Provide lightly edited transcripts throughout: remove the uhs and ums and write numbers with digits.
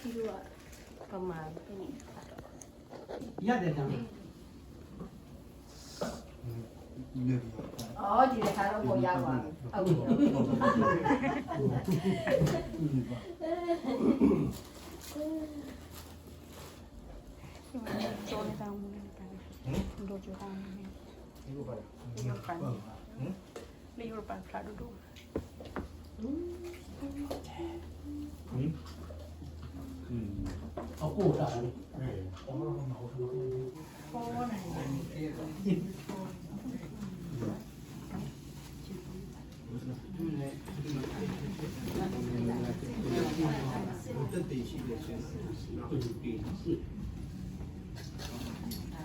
키로가 그만 penny. 야대 당. 집에 가는 거 야와. 저기 다음에 로조 다음에 이거 봐요. 이거 반 이거 반 플라도도 꼬다. 네.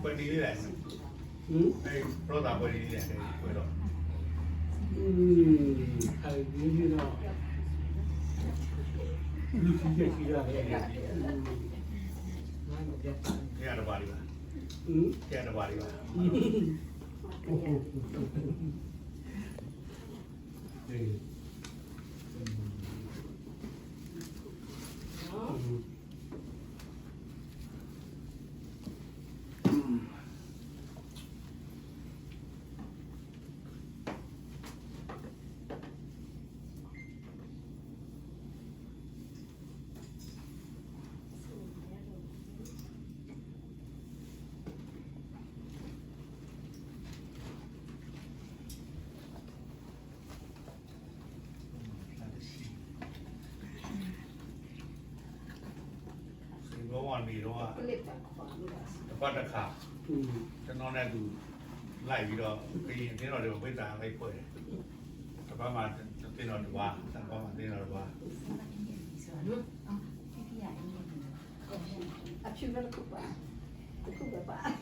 Quên đi này. Đây, pro quên đi này, quên rồi. you know. Cái ăn vào đi mà. Cái ăn vào đi mà. Có món mì đúng không ạ? Con đặc khảo. Cho nó này đủ lại vì đó khi thế nào đều bây giờ lấy quẩy. Có mà tên nó được qua, có mà tên nó được qua. 앞치우면 그 봐. 그거 봐.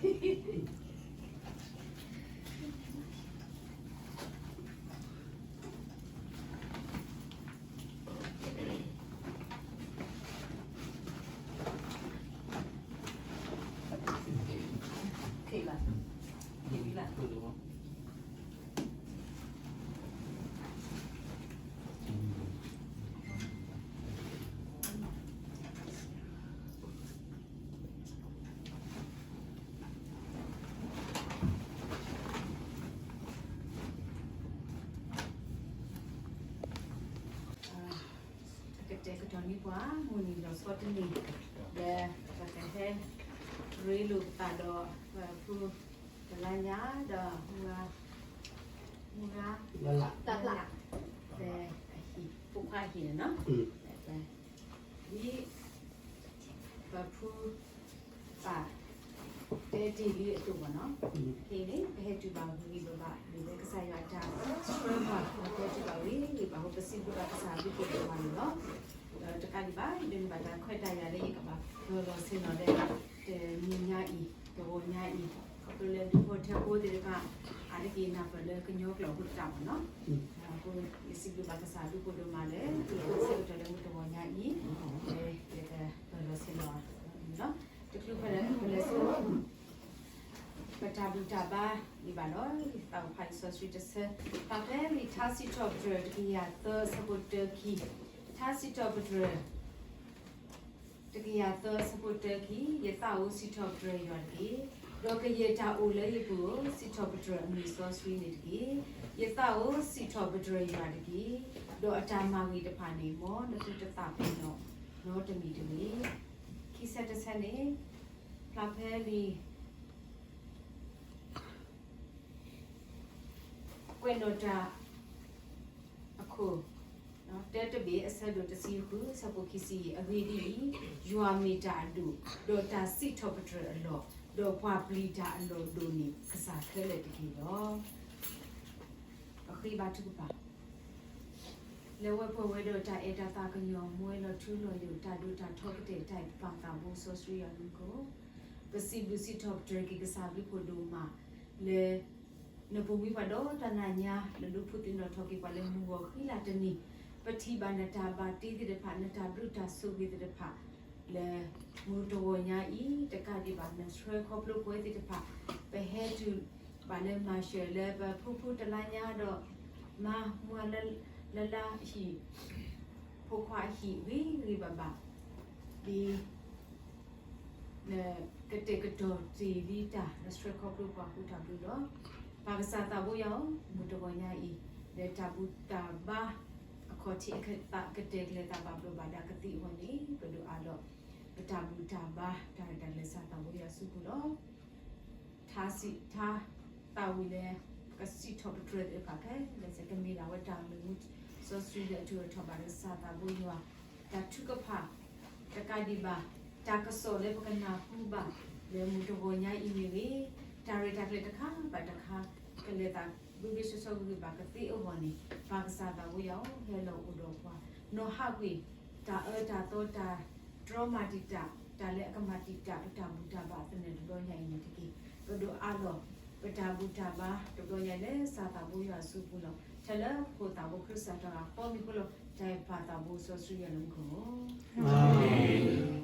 cái trò ní quá mùi nhìn nó xót trên mình để và cái thế rưỡi lụt tà đỏ và phu và la nhá đỏ mua tạt lạc để phục hai thì nó đi và phu và để đi đi tụ vào nó thì đấy cái hệ tụ vào đi vào lại để cái sai lại trả rồi mà cái tụ vào đi bảo hộ sinh của các xã bị tụ vào nóจะการบ้านเดินไปทางค่อยได้อะไรกับแบบเราเส้นเราได้แต่มีง่ายอีกแต่ว่าง่ายอีกเขาไปเรียนทุกคนเที่ยวพูดได้ว่าอะไรกินนะไปเลยก็ยกเราพูดจำเนาะพูดสิ่งที่ภาษาทุกคนดูมาเลยคือเส้นจะเรียนตัวง่ายอีกเดี๋ยวเราเส้นเราเนาะจะคือไปเลยประจำดูจับบ้านนี่บ้านเนาะต่างพันธุ์สตรีจะเส้นต่างแค่มีท่าสิชอบเจอที่ยาเตอร์สกุลเตอร์คีท่าสิทอปดรตะกี้ยาตัวสปุตตะกี้ยะตาอุสิทอปดรยอนกี้ดอกเยตาอุเลยบุสิทอปดรมีซอสวีนี่ตะกี้ยะตาอุสิทอปดรยอนตะกี้ดอกอาจารย์มาวีตะพานีหมอนตุตะตาเป็นเนาะโนตะมีตะมีคิเซตะเซนี่พลาเพลีเกวนโนตาอะโคတဲ့တဘေအဆက်တို့တစီခုစပုခိစီအဝေဒီယွာမီတာဒူဒေါ်တာစီထောပထရအလောဒေါ်ဖွာပလီတာအလောဒိုနီကစားခဲလက်တကီတော့အခီဘာတုပါလေဝဖွေဝဲတို့တာအေတာတာကညောမွေးလို့ထူးလို့ယူတာဒူတာထောပတဲ့တိုင်ပန်တာဘူဆိုစရီယန်ကိုပစီဘူစီထောပထရကီကစားပြီးကိုဒိုမာလေနပူဝီပါတော့တနာညာလလူဖူတင်တော့ထောက်ကီပါလေမူဝခီလာတနီပတိဘာနတာဘာတီတိတဖာနတာဘရုတာဆုဝိတဖာလေမူတော်ညာဤတကတိဘာနဆွဲခေါပလို့ပွဲတိတဖာပဲဟဲတူဘာလဲမာရှယ်လေဘဖူဖူတလာညာတော့မာမွာလလာဟီဖိုခွာဟီဝီရီဘဘာဒီ ဒီကတဲ့ကတော့ဒီလီတာနစထရကောပလိုပါကူတာဘူးတော့ပါကစားတာဘူးရောမူတော့ညာဤလေတာဘူးတာဘာအခုချီအခက်တာကတဲ့လေတာဘာလို့ဘာဒါကတိဝန်ဒီဘယ်လိုအားလို့တာဘူးတာဘာဒါဒါလေစားတာဘူးရစုကူတော့ထားစီထားတာဝီလေကစီထော့ပထရက်ပါခဲလေစကမီလာဝတာလူဆိုစရီတဲ့တူထော့ပါစားတာဘူးရောဒါထုကဖာတကဒီဘာတာကစောလေပကနာပူဘာလေမူတော့ညာအီမီလေးဒါရတာကလေးတခါပါတခါကလေးတာဘူဘီဆဆောဘူဘာကတိအဝနီဘာကစားတာဝေယောဟဲလိုဥတော့ကွာနော်ဟာကွေတာတာတော့တာဒရမာတီတာဒါလေအကမတီတာတာဘူတာဘာတနေတော့ညာအီမီတကီတို့အားလို့ပတာဘူတာဘာတို့ညာလေစားတာဘူးရစုဘူးလို့ထလဲပိုတာဘူခရစ်စတာပေါ်မီကိုလို့တိုင်ပါတာဘူးဆိုစရရလုံးကိုအာမင်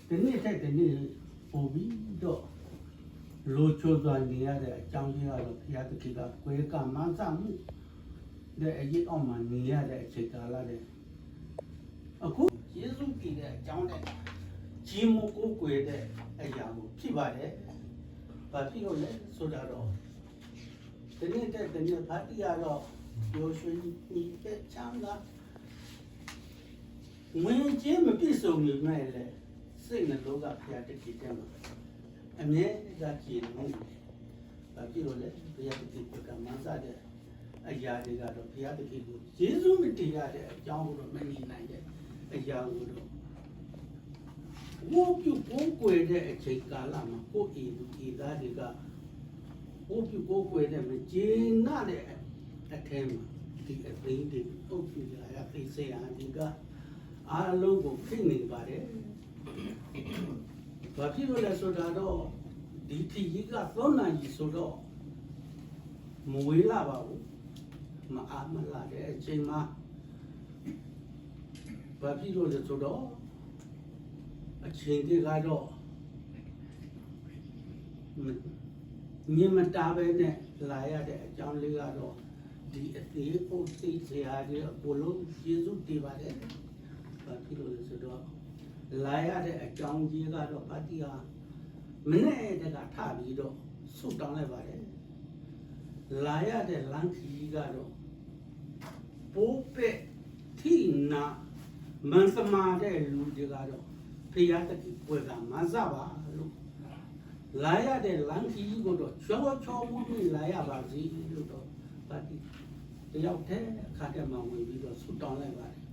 ဒီနေ့တဲ့ဒီနေ့ပုံပြီးတော့လိုချိုးသွားနေရတဲ့အကြောင်းကြီးကတော့ဘုရားသခင်ကကိုယ်ကမှန်းဆမှုတဲ့အရေးအောက်မှာနေရတဲ့အချိန်ကာလတဲ့အခုယေရှုတည်တဲ့အကြောင်းတဲ့ဂျီမိုကိုကိုယ်တဲ့အရာကိုဖြစ်ပါတယ်။ဘာဖြစ်လို့လဲဆိုတော့ဒီနေ့တဲ့ဒီနေ့ဖတ်ရတော့ယောရှုဒီတဲ့ချမ်းသာဝင်ခြင်းမပြည့်စုံနေမဲ့လေစိတ်နှလုံးကဖျားတကြည်တယ်မှာအမြဲတမ်းကြည်နေတယ်။ဘာဖြစ်လို့လဲဘုရားတကြည်ကမှန်းစားတဲ့အရာတွေကတော့ဘုရားတကြည်ကိုယေရှုမတည်ရတဲ့အကြောင်းကိုတော့မမြင်နိုင်တဲ့အရာကိုတော့ဝိုးပြုကိုးကွယ်တဲ့အချိန်ကာလမှာကိုယ်ဤသူဤသားတွေကဝိုးပြုကိုးကွယ်တဲ့မကျေနပ်တဲ့အထက်မှာဒီအသိတွေအုပ်စုရရသိစေရဒီကအားလုံးကိုဖိနေပါတယ်။ဘာဖြစ်လို့လဲဆိုတော့ဒီထီကြီးကသုံးနိုင်ကြီးဆိုတော့မဝေးလာပါဘူး။မအားမလာတဲ့အချိန်မှာဘာဖြစ်လို့လဲဆိုတော့အချိန်တွေကတော့မြင်မတာပဲနဲ့လာရတဲ့အကြောင်းလေးကတော့ဒီအသေးအုပ်စိတ်စရာတွေအပေါ်လုံးယေရှုတည်ပါတယ်။ဘာဖြစ်လို့လဲဆိုတော့လာရတဲ့အကြောင်းကြီးကတော့ဗတ္တိဟာမနေ့တကထပြီးတော့ဆုတောင်းလိုက်ပါတယ်လာရတဲ့လမ်းခီးကတော့ပိုးပက်ထိနာမန်သမာတဲ့လူတွေကတော့ဖရာတတိပွဲကမဆပါလို့လာရတဲ့လမ်းခီးကိုတော့ချောချောမှုနဲ့လာရပါစီလို့တော့ဗတ္တိတယောက်တည်းအခါတည်းမှဝင်ပြီးတော့ဆုတောင်းလိုက်ပါတယ်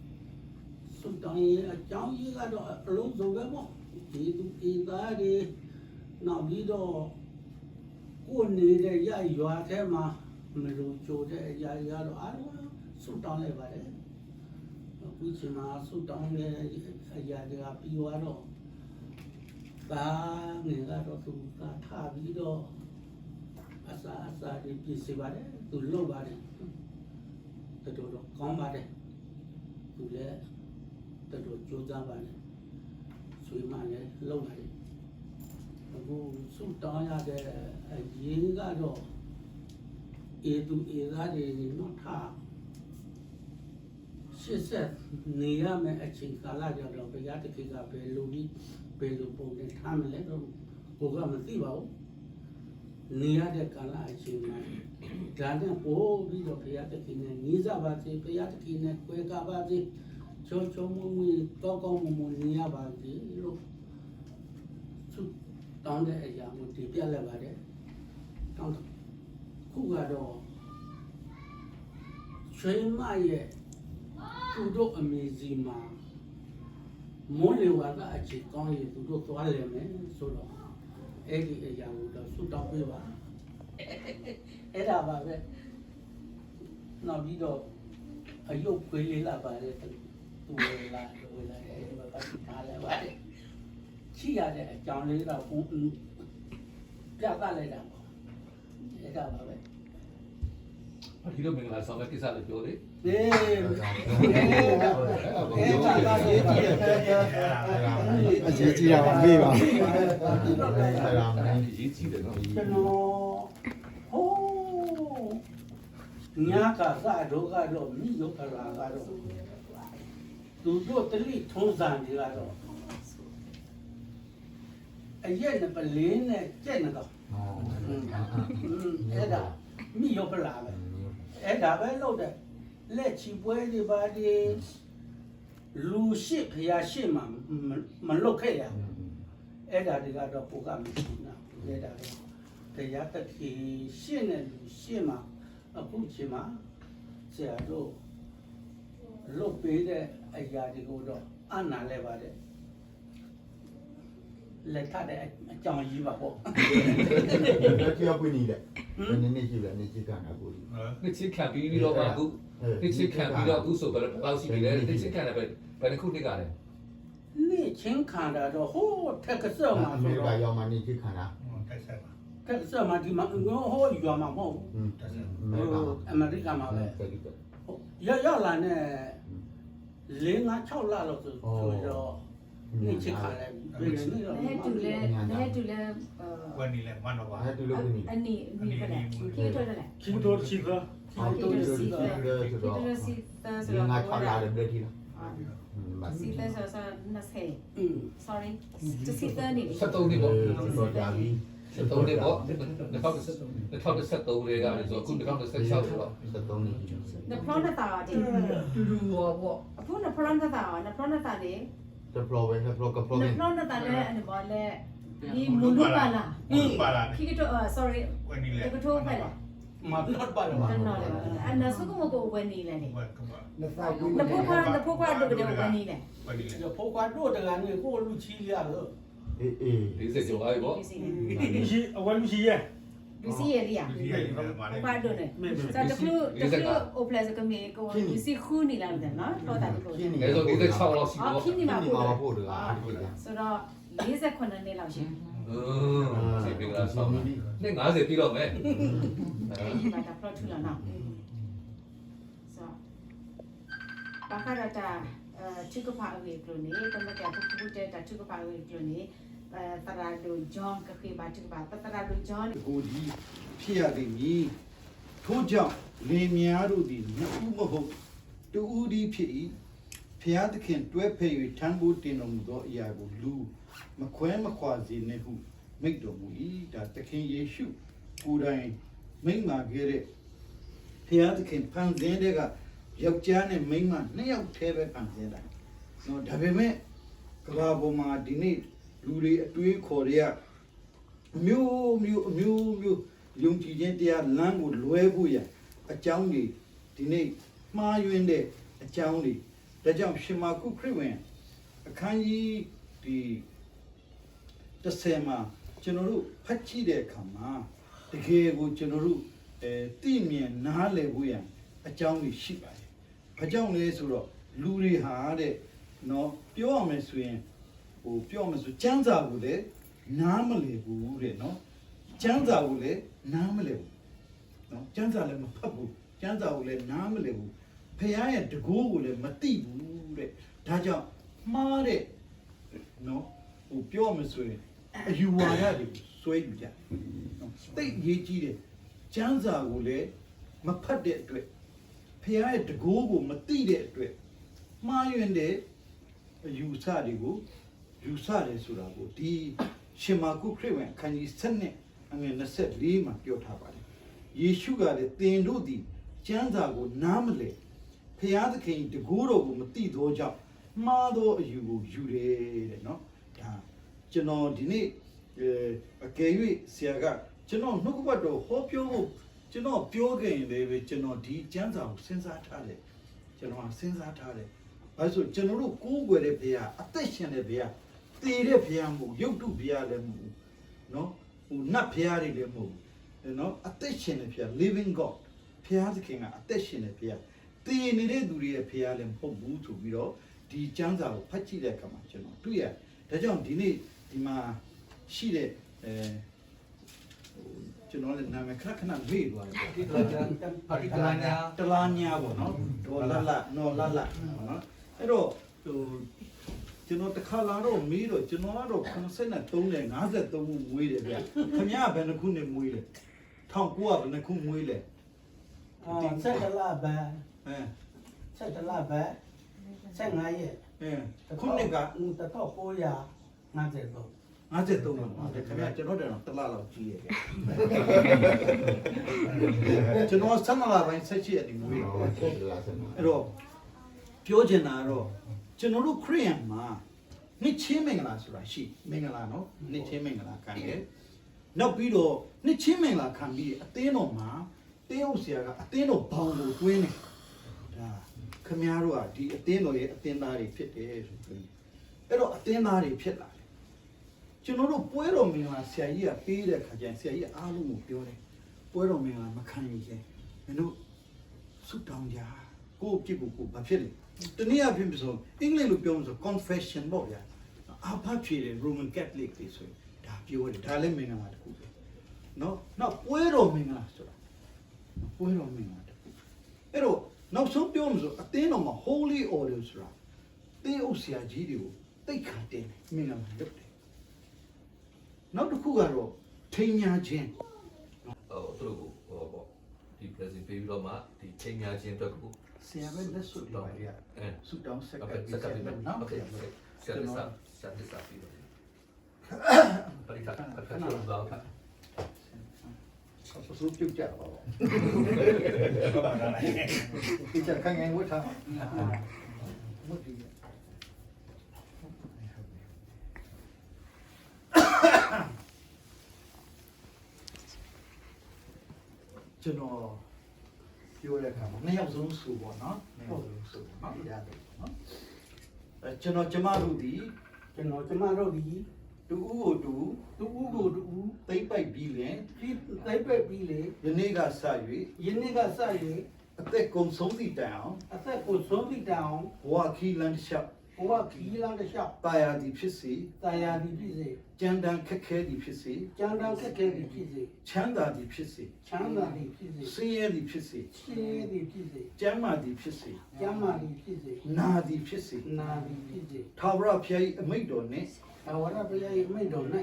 ဆုတောင်းရင်အကြောင်းကြီးကတော့အလုံးစုံပဲပေါ့ဒီသူဤသားတွေနောက်ပြီးတော့ကိုယ်နေတဲ့ရရွာထဲမှာမလို့ကြိုတဲ့အရာတွေကတော့အားလုံးဆုတောင်းလိုက်ပါတယ်အခုချိန်မှာဆုတောင်းတဲ့အရာတွေကပြီးသွားတော့ဒါငယ်ကတော့သူကထားပြီးတော့အစာတွေပြည့်စုံပါတယ်သူလုပ်ပါတယ်တော်တော်ကောင်းပါတယ်သူလည်းတော်တော်ကြိုးစားပါတယ်ဆွေးမှလည်းလုပ်ပါတယ်အခုဆုတောင်းရတဲ့အရေးကတော့ဧသူဧသားတွေနော်ထားရှစ်ဆက်နေရမယ့်အချိန်ကာလကြတော့ဘုရားတခင်ကဘယ်လိုပုံနဲ့ထားမလဲတော့ကိုကမသိပါဘူး နေရတဲ့ကာလအချိန်မှာဒါနဲ့ပို့ပြီးတော့ဘုရားသခင်နဲ့ညီးစားပါစေဘုရားသခင်နဲ့ကိုယ်ကပါစေချုံချုံမွေ့မွေ့ကောင်းကောင်းမွန်မွန်နေရပါစေလို့သူတောင်းတဲ့အရာကိုဒီပြလိုက်ပါတယ်တောင်းခုကတော့ဆွေမရဲ့သူတို့အမေစီမှာမိုးလေဝါဒအခြေကောင်းရင်သူတို့သွားလိမ့်မယ်ဆိုတော့အဲ့ဒီအရာကိုတော့ဆုတောင်းပေးပါအဲ့ဒါပါပဲနောက်ပြီးတော့အယုတ်ခွေးလေးလာပါတယ်သူဝေလာအဲ့ဒီမှာပတ်ထားလိုက်ပါတယ်ချိရတဲ့အကြောင်းလေးတော့ပြသလိုက်တာပေါ့အဲ့ဒါပါပဲ ဒီလိုမင်္ဂလာဆောင်တဲ့ကိစ္စလေးပြောလေ အခြေကြီးတာပါမေးပါ ရေးကြည့်တယ်နော် ကျွန်တော်ဟိုးညာကစားတော့ကတော့မိရုပ်ကလာကတော့သူတို့တလိထုံးစံတွေကတော့အရက်နဲ့ပလင်းနဲ့ကြက်နေတော့အဲ့ဒါမိရုပ်ကလာပဲအဲ့ဒါပဲလို့တဲ့လက်ချီပွဲတွေပါဒီလူရှိဖျားရှိမှမလုတ်ခဲ့ရအဲ့ဒါတွေကတော့ပိုကမရှိဘူးနော်အဲ့ဒါတော့တရားတတိရှင်းတဲ့လူရှင်းမှအခုချိန်မှာဆရာတို့လုတ်ပေးတဲ့အရာတွေကိုတော့အနာလဲပါတယ်လက်ထတဲ့အကြောင်းကြီးပါပေါ့ ကြောက်ပွင့်နေတယ်နည်းနည်းကြည့်လိုက်နေကြည့်ကန်တာကို နှစ်ချင်းခံပြီးတော့မှအခုနှစ်ချင်းခံပြီးတော့အခုဆိုတော့ပေါက်ရှိနေတယ်နှစ်ချင်းခံတယ်ပဲဘယ်တစ်ခုနှစ်ကလဲ နေ့ချင်းခံတာတော့ဟိုးထက်ကစောမှာ အမေ ဆို ရိက တော့ ရောက်မှနေကြည့်ခံတာ တက်ဆက်ပါ ထက်စောမှာဒီမှာဟိုးရွာမှာမဟုတ် တက်ဆက် အမေရိက အမေရိကမှာပဲရောက်လာနဲ့4-5-6လလောက်ဆိုတော့နေ့ချင်းခံလဲပြည်နေတော့ လဲတူလဲ วันนี้แหละมันတော့ပါ အဲ့ဒီလိုနေ အနီဖက်လဲခေထွက်တယ် ခင်းတော်ချီက အဲ့ဒီလိုစီဆိုတော့ ခေထွက်စီသန်းဆို ဒီ တော့ ငါထောက်လာတယ်ဘယ်ထိလား စီသန်းဆိုတော့20 อืม sorry စီသန်းနေပြီ 73နှစ်ပေါ့ တော့ကြာပြီ 73နှစ်ပေါ့2013တွေကလည်းဆိုအခု2016ဆိုတော့ 73နေပြီ the product တာဒီ တူတူဟောပေါ့ အခု the product တာ the product တာလေ တပလောပဲတပလောကပလော the ပဲ product တာလည်းအဲ့ဘာလဲဒီမူလူပါလား ပါလာ ခိကတော့ sorry วันนี้แหละ ဒီကတော့ဖက်လား မဘလတ်ပါတော့ တနော်လေအဲ့နဆုကမကိုဝင်နေလဲနေ วันก็ နှစ်ဖက်ကူ the poker တို့ကတော့ဝင်နေလဲ วันนี้แหละ ရဖိုးကတော့တကနေကိုလူချီရတော့ အေး 40ကျော်ပါပြီပေါ့ ရှိအဝလူရှိရဲ့ လူစီရလေးရ ဒီရည်မှာလည်း ဘာတို့လဲဆိုတော့တခု oplas ကမြေကိုလူစီခူးနေလာတယ်နော်တော့တာလို့ ရှင်းနေ အဲဆို46လောက်ရှိ အော် ပေါ့ ခင်းနေမှာ ဒီ ပို့ မှာ တယ် ဖို့တယ်ဟာဒီက ဆိုတော့48နှစ်လောက်ရှိ စီပင်ကဆောင်းနှစ်50ပြီးတော့မယ် တယ်ဘာတာ plot ထူလာနော်ဆိုဘာခရတာချစ်ကပါအဝေးကလို့နေတမကပုပုတဲ့တာချစ်ကပါအဝေးကလို့နေတရာဒိုဂျွန်ကခေဘာချစ်ပါတရာဒိုဂျွန် ကိုကြီးဖြစ်ရသည်မည်ထို့ကြောင့်လင်မယားတို့သည်နှစ်ဦးမဟုတ်တူဦးဒီဖြစ်၏ဖျားသခင်တွဲဖက်၍ထမ်းဖို့တင်တော်မူသောအရာကိုလူမခွဲမခွာစေနှင့်ဟုမိန့်တော်မူ၏ဒါသခင်ယေရှုကိုယ်တိုင်မိန့်မာခဲ့တဲ့ဖျားသခင်ဖန်ဆင်းတဲ့ကယောက်ျားနဲ့မိန်းမနှစ်ယောက်တည်းပဲဖန်ဆင်းတာနော်ဒါပေမဲ့ကဘာပေါ်မှာဒီနေ့လူတွေအတွေးခေါ်တွေကမျိုးယုံကြည်ခြင်းတရားလမ်းကိုလွဲဖို့ရအကြောင်းတွေဒီနေ့မှားယွင်းတဲ့အကြောင်းတွေဒါကြောင့်ရှင်မာကုခရစ်ဝင်အခန်းကြီးဒီ30မှာကျွန်တော်တို့ဖတ်ကြည့်တဲ့အခါမှာတကယ်ကိုကျွန်တော်တို့သိမြင်နားလည်ဖို့ရအကြောင်းတွေရှိပါတယ်။ဘာကြောင့်လဲဆိုတော့လူတွေဟာတဲ့နော်ပြောရမယ်ဆိုရင်ပြောမယ်ဆိုကျမ်းစာကိုလည်းနားမလည်ဘူးတဲ့နော်ကျမ်းစာကိုလည်းနားမလည်ဘူးနော်ကျမ်းစာလည်းမဖတ်ဘူးကျမ်းစာကိုလည်းနားမလည်ဘူးဖခင်ရဲ့တကူကိုလည်းမသိဘူးတဲ့ဒါကြောင့်မှားတဲ့နော်ပြောမယ်ဆိုရင်အယူဝါဒတွေဆွဲယူကြနော်သိရေးကြီးတယ်ကျမ်းစာကိုလည်းမဖတ်တဲ့အတွက်ဖခင်ရဲ့တကူကိုမသိတဲ့အတွက်မှားယွင်းတဲ့အယူဆတွေကိုယူဆတယ်ဆိုတာကိုဒီရှင်မာကုခရစ်ဝင်အခန်းကြီး7 အငယ်24မှာပြောထားပါတယ်ယေရှုကလည်းသင်တို့သည်ကျမ်းစာကိုနားမလည်ဖျားသခင်တကူတော်ကိုမသိသောကြောင့်မှားသောအယူကိုယူတယ်တဲ့နော်ဒါကျွန်တော်ဒီနေ့အကယ်၍ဆရာကကျွန်တော်နှုတ်ကပတ်တော်ဟောပြောဖို့ကျွန်တော်ပြောခဲ့ရင်လည်းပဲကျွန်တော်ဒီကျမ်းစာကိုစဉ်းစားထားတယ်ကျွန်တော်စဉ်းစားထားတယ်အဲဆိုကျွန်တော်တို့ကိုးကွယ်တဲ့ဘုရားအသက်ရှင်တဲ့ဘုရားတည်တဲ့ဘုရားမဟုတ်ရုပ်တုဘုရားလည်းမဟုတ်နော်ဟိုနတ်ဘုရားတွေလည်းမဟုတ်နော်အသက်ရှင်တဲ့ဘုရား living God ဘုရားသခင်ကအသက်ရှင်တဲ့ဘုရားတည်နေတဲ့သူတွေရဲ့ဘုရားလည်းမဟုတ်ဘူးဆိုပြီးတော့ဒီကျမ်းစာကိုဖတ်ကြည့်တဲ့အခါမှာကျွန်တော်တွေ့ရဒါကြောင့်ဒီနေ့ဒီမှာရှိတဲ့ကျွန်တော်လည်းနာမည်ခဏမေ့သွားတယ်ပေါ့ ဒီကတလာညာ တလားညာပေါ့နော်ဒေါ်လနော်လနော်အဲ့တော့ဟိုကျွန်တော်တစ်ခါလာတော့မေးတော့ကျွန်တော်ကတော့83နဲ့53ခုမွေးတယ်ဗျခင်ဗျားဘယ်နှခုနဲ့မွေးလဲ1900ဘယ်နှခုမွေးလဲ ဆက်တလာဘ အဲ ဆက်တလာဘ15ရက် ခုနှစ်က 1953 53ပါခင်ဗျာကျွန်တော်တော့တစ်လလောက်ကြီးရဲ့ကျွန်တော်17လပိုင်း17ရက်ဒီမွေးတယ် ဟုတ်တယ်လားဆရာ အဲ့တော့ပြောချင်တာကတော့ကျွန်တော်တို့ခရိယန်မှာနှစ်ချင်းမင်္ဂလာဆိုတာရှိမင်္ဂလာနော်နှစ်ချင်းမင်္ဂလာခံတယ်နောက်ပြီးတော့နှစ်ချင်းမင်္ဂလာခံပြီးအသင်းတော်မှာတင်းဟုတ်ဆရာကအသင်းတော်ဘောင်ကိုတွင်းတယ်ဒါခမည်းတော်ကဒီအသင်းတော်ရဲ့အသင်းသားတွေဖြစ်တယ်ဆိုပြီးအဲ့တော့အသင်းသားတွေဖြစ်လာတယ်ကျွန်တော်တို့ပွဲတော်မင်္ဂလာဆရာကြီးကပေးတဲ့ခါကျရင်ဆရာကြီးအားလုံးကိုပြောတယ်ပွဲတော်မင်္ဂလာမခံရင်မင်းတို့ဆုတောင်းကြကိုယ့်အဖြစ်ကိုဘာဖြစ်လဲတနည်းအားဖြင့်ဆိုအင်္ဂလိပ်လိုပြောလို့ဆို confession ပေါ့ဗျာအဖတ်ဖြေတယ် Roman Catholic တွေဆိုရင်ဒါပြောတယ်ဒါလည်းမင်္ဂလာတစ်ခုပဲနော်နောက်ပွဲတော်မင်္ဂလာဆိုတာပွဲတော်မင်္ဂလာတစ်ခုအဲ့တော့နောက်ဆုံးပြောလို့ဆိုအသင်းတော်မှာ Holy Order ဆိုတာတေးဥဆရာကြီးတွေကိုတိတ်ခါတင်မင်္ဂလာလုပ်တယ်နောက်တစ်ခုကတော့ထိန်ညာခြင်း သူတို့ဟိုပေါ့ဒီ present ပေးပြီးတော့မှဒီချိန်များခြင်းအတွက်ကို ဆရာပဲလက်စွပ်တွေပါလေဆုတောင်းဆက်က စက်ကပ်ပြီးတော့ နော် โอเคဆရာလက်စားပြီးတော့ပရိသတ်ပတ်သက်လို့တော့ ဆူပြုတ်ကြပါဘောဒီချက်ခိုင်ငယ်ဝတ်ထားဝတ်ဒီကျွန်တော်ပြောတဲ့အခါမှာနှစ်ယောက်ဆုံးစုပေါ့နော်နှစ်ယောက်ဆုံးစုပေါ့နော်ရတယ်နော်ကျွန်တော်ကျမတို့ဒီ ကျွန်တော်ကျမတို့ဒီ တူဦးကိုတူ သူဦးကိုတူ သိမ့်ပိုက်ပြီးလင် ဒီသိပက်ပြီးလေ ယနေ့ကစ ယနေ့ကစ၍ ၍အသက်ကုန်ဆုံးသည့်တိုင်အောင် အသက်ကိုဆုံးပြီးတောင် ဘဝခီးလန်းတစ်လျှောက် ဘဝခီးလမ်းတစ်လျှောက် တာယာသည်ဖြစ်စေ တာယာသည်ဖြစ်စေ ကြမ်းတမ်းခက်ခဲသည်ဖြစ်စေ ကျမ်းတမ်းခက်ခဲသည်ဖြစ်စေ ချမ်းသာသည်ဖြစ်စေ ချမ်းသာသည်ဖြစ်စေ ဆင်းရဲသည်ဖြစ်စေ ရှင်းရသည်ဖြစ်စေ ကျမ်းမာသည်ဖြစ်စေ ကျမ်းမာသည်ဖြစ်စေ နာသည်ဖြစ်စေ နာသည်ဖြစ်စေ ထာဝရဘုရား၏အမိန့်တော်နှင့် အဝရဘုရား၏မိန့်တော်၌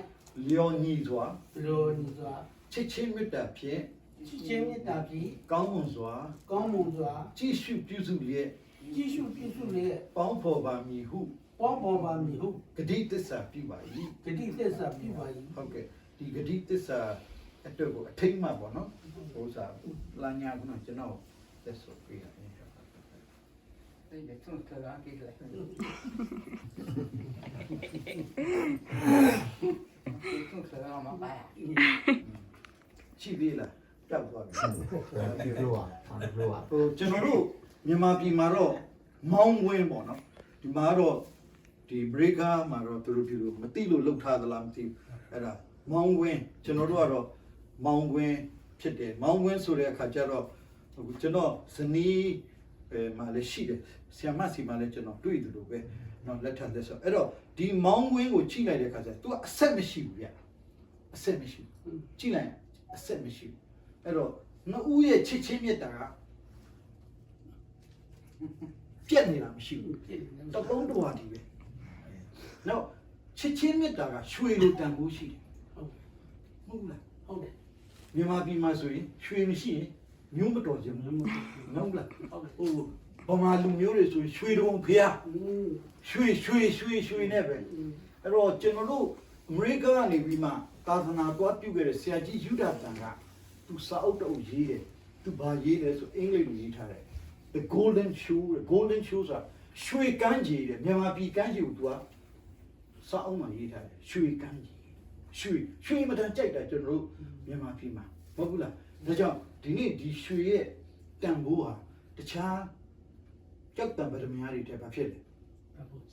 လျော်ညီစွာ လိုညီစွာ ချစ်ချင်းမေတ္တာဖြင့် ချစ်ချင်းမေတ္တာဖြင့် ကောင်းမွန်စွာ ကောင်းမွန်စွာ ကြည်ရှုပြုစုလျက် ကြည်ရှုပြုစုလျက် ပေါင်းဖော်ပါမည်ဟု ပေါင်းပေါ်ပါမည်ဟု ဂတိသစ္စာပြုပါ၏ ဂတိသစ္စာပြုပါ၏ ဟုတ်ကဲ့ဒီဂတိသစ္စာအတွက်ကိုအထိမ့်မှပေါ့နော်ဟိုစားလာညာကကျွန်တော်လက်စွပ်ပေးရတယ် 对的，从头上给来。从头上嘛摆。 ရှိသေးလားတောက်သွားပြီ ဒီလိုပါဒီလိုပါ ဟိုကျွန်တော်တို့မြန်မာပြည်မှာတော့မောင်းဝင်းပေါ့နော်ဒီမှာတော့ဒီ breaker မှာတော့သူတို့ဒီလိုမသိလို့လှုပ်ထားသလားမသိဘူးအဲ့ဒါမောင်းဝင်းကျွန်တော်တို့ကတော့မောင်းဝင်းဖြစ်တယ်မောင်းဝင်းဆိုတဲ့အခါကျတော့အခုကျွန်တော်ဇနီးမှာလည်းရှိတယ်ဆီယမစီမှာလည်းကျွန်တော်တွေ့တယ်လို့ပဲနော်လက်ထပ်လက်ဆော့အဲ့တော့ဒီမောင်းဝင်းကိုချိလိုက်တဲ့အခါကျသူကအဆက်မရှိဘူးဗျအဆက်မရှိဘူးချိလိုက်အဆက်မရှိဘူးအဲ့တော့နှစ်ဦးရဲ့ချစ်ချင်းမြတ်တာကပြက်နေတာမရှိဘူးတပုံးတော်ဒီပဲနောက်ချစ်ချင်းမြတ်တာကရွှေလိုတန်ဖိုးရှိတယ်ဟုတ်လား ဟုတ်တယ် မြန်မာပြည်မှာဆိုရင်ရွှေမရှိရင်မျိုးမတော်ခြင်းမဟုတ်လားဟိုဗမာလူမျိုးတွေဆိုရင်ရွှေတုံဖျားရွှေနဲ့ပဲအဲ့တော့ကျွန်တော်တို့ဟ အမေရိကန်ကနေပြီးမှသာသနာသွားပြုခဲ့တဲ့ဆရာကြီးယူဒတန်ကသူစာအုပ်တအုပ်ရေးတယ်သူဘာရေးလဲဆိုအင်္ဂလိပ်လိုရေးထားတယ် the golden shoe ဆိုတာရွှေကမ်းခြေတဲ့မြန်မာပြည်ကမ်းခြေကိုသူကစာအုပ်မှာရေးထားတယ်ရွှေကမ်းခြေရွှေမတန်ကြိုက်တာကျွန်တော်တို့မြန်မာပြည်မှာမဟုတ်ဘူးလားဒါကြောင့်ဒီနေ့ဒီရွှေရဲ့တန်ဖိုးဟာတခြားကြောက်တံပဒမများတွေတဲ့ဘာဖြစ်လဲ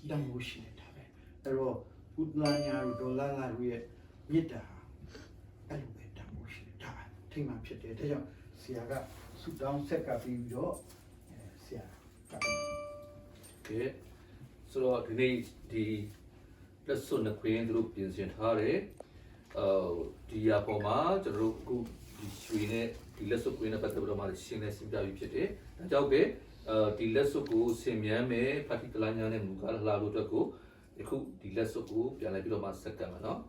တန်ဖိုးရှိနေတာပဲအဲ့တော့ဥဒလာညာတို့ဒေါ်လာလာတို့ရဲ့မြစ်တာအဲ့လိုပဲတန်ဖိုးရှိတယ်ဒါထိမှဖြစ်တယ်ဒါကြောင့်ဆရာကဆူတောင်းဆက်ကပြီးတော့ဆရာက ကဲဆိုတော့ဒီနေ့ဒီလက်စွပ်နှစ်ခွင်းသူတို့ပြင်ဆင်ထားတယ်ဒီအပေါ်မှာကျွန်တော်တို့အခုဒီရွှေနဲ့ဒီလက်စွပ်ခွင်းနဲ့ပတ်သက်ပြီးတော့မှရှင်းနေရှင်းပြပြီးဖြစ်တယ်ဒါကြောင့်ပဲဒီလက်စွပ်ကိုဆင်မြန်းမယ်ဖတ်တိကလာညာနဲ့မူကားလှလို့အတွက်ကိုအခုဒီလက်စွပ်ကိုပြန်လိုက်ပြီးတော့မှဆက်ကပ်မယ်နော်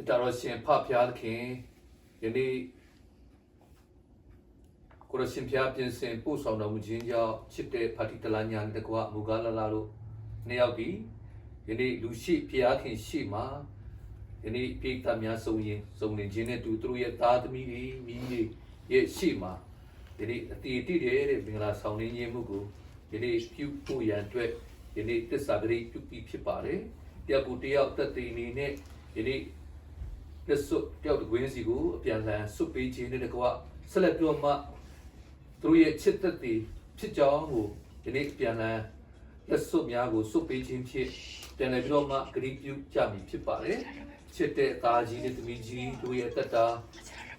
ဒါတော့ရှင်ဖဖျားခင်ယနေ့ကိုရရှင်ဖျားပြင်ဆင်ပို့ဆောင်တော်မူခြင်းကြောင့်ချစ်တဲ့ဖတ်တိကလာညာနဲ့တကွာမူကားလှလို့နှစ်ယောက်ဒီယနေ့လူရှိဖျားခင်ရှိမှာယနေ့ပိဋကများစုံနေခြင်းနဲ့သူတို့ရဲ့သားသမီးတွေမိတွေရဲ့ရှိမှာယနေ့အတီးတိတဲ့မင်္ဂလာဆောင်နေခြင်းမှုကိုယနေ့ပြုဖို့ရန်အတွက်ယနေ့သစ္စာဂရိပြုပြီးဖြစ်ပါတယ်တယောက်ကိုတယောက်တက်တည်နေနဲ့ယနေ့လက်စွပ်တယောက်တကွင်းစီကိုအပြန်လှန်စွပ်ပေးခြင်းနဲ့တကွာဆက်လက်ပြောမှသူတို့ရဲ့ချစ်သက်တည်ဖြစ်ကြောင်းကိုယနေ့ပြန်လှန်လက်စွပ်များကိုစွပ်ပေးခြင်းဖြစ်ပြန်လည်ပြီးတော့မှဂရိပြုကြမည်ဖြစ်ပါတယ်ချစ်တဲ့သားကြီးနဲ့သမီးကြီးတို့ရဲ့တက်တာ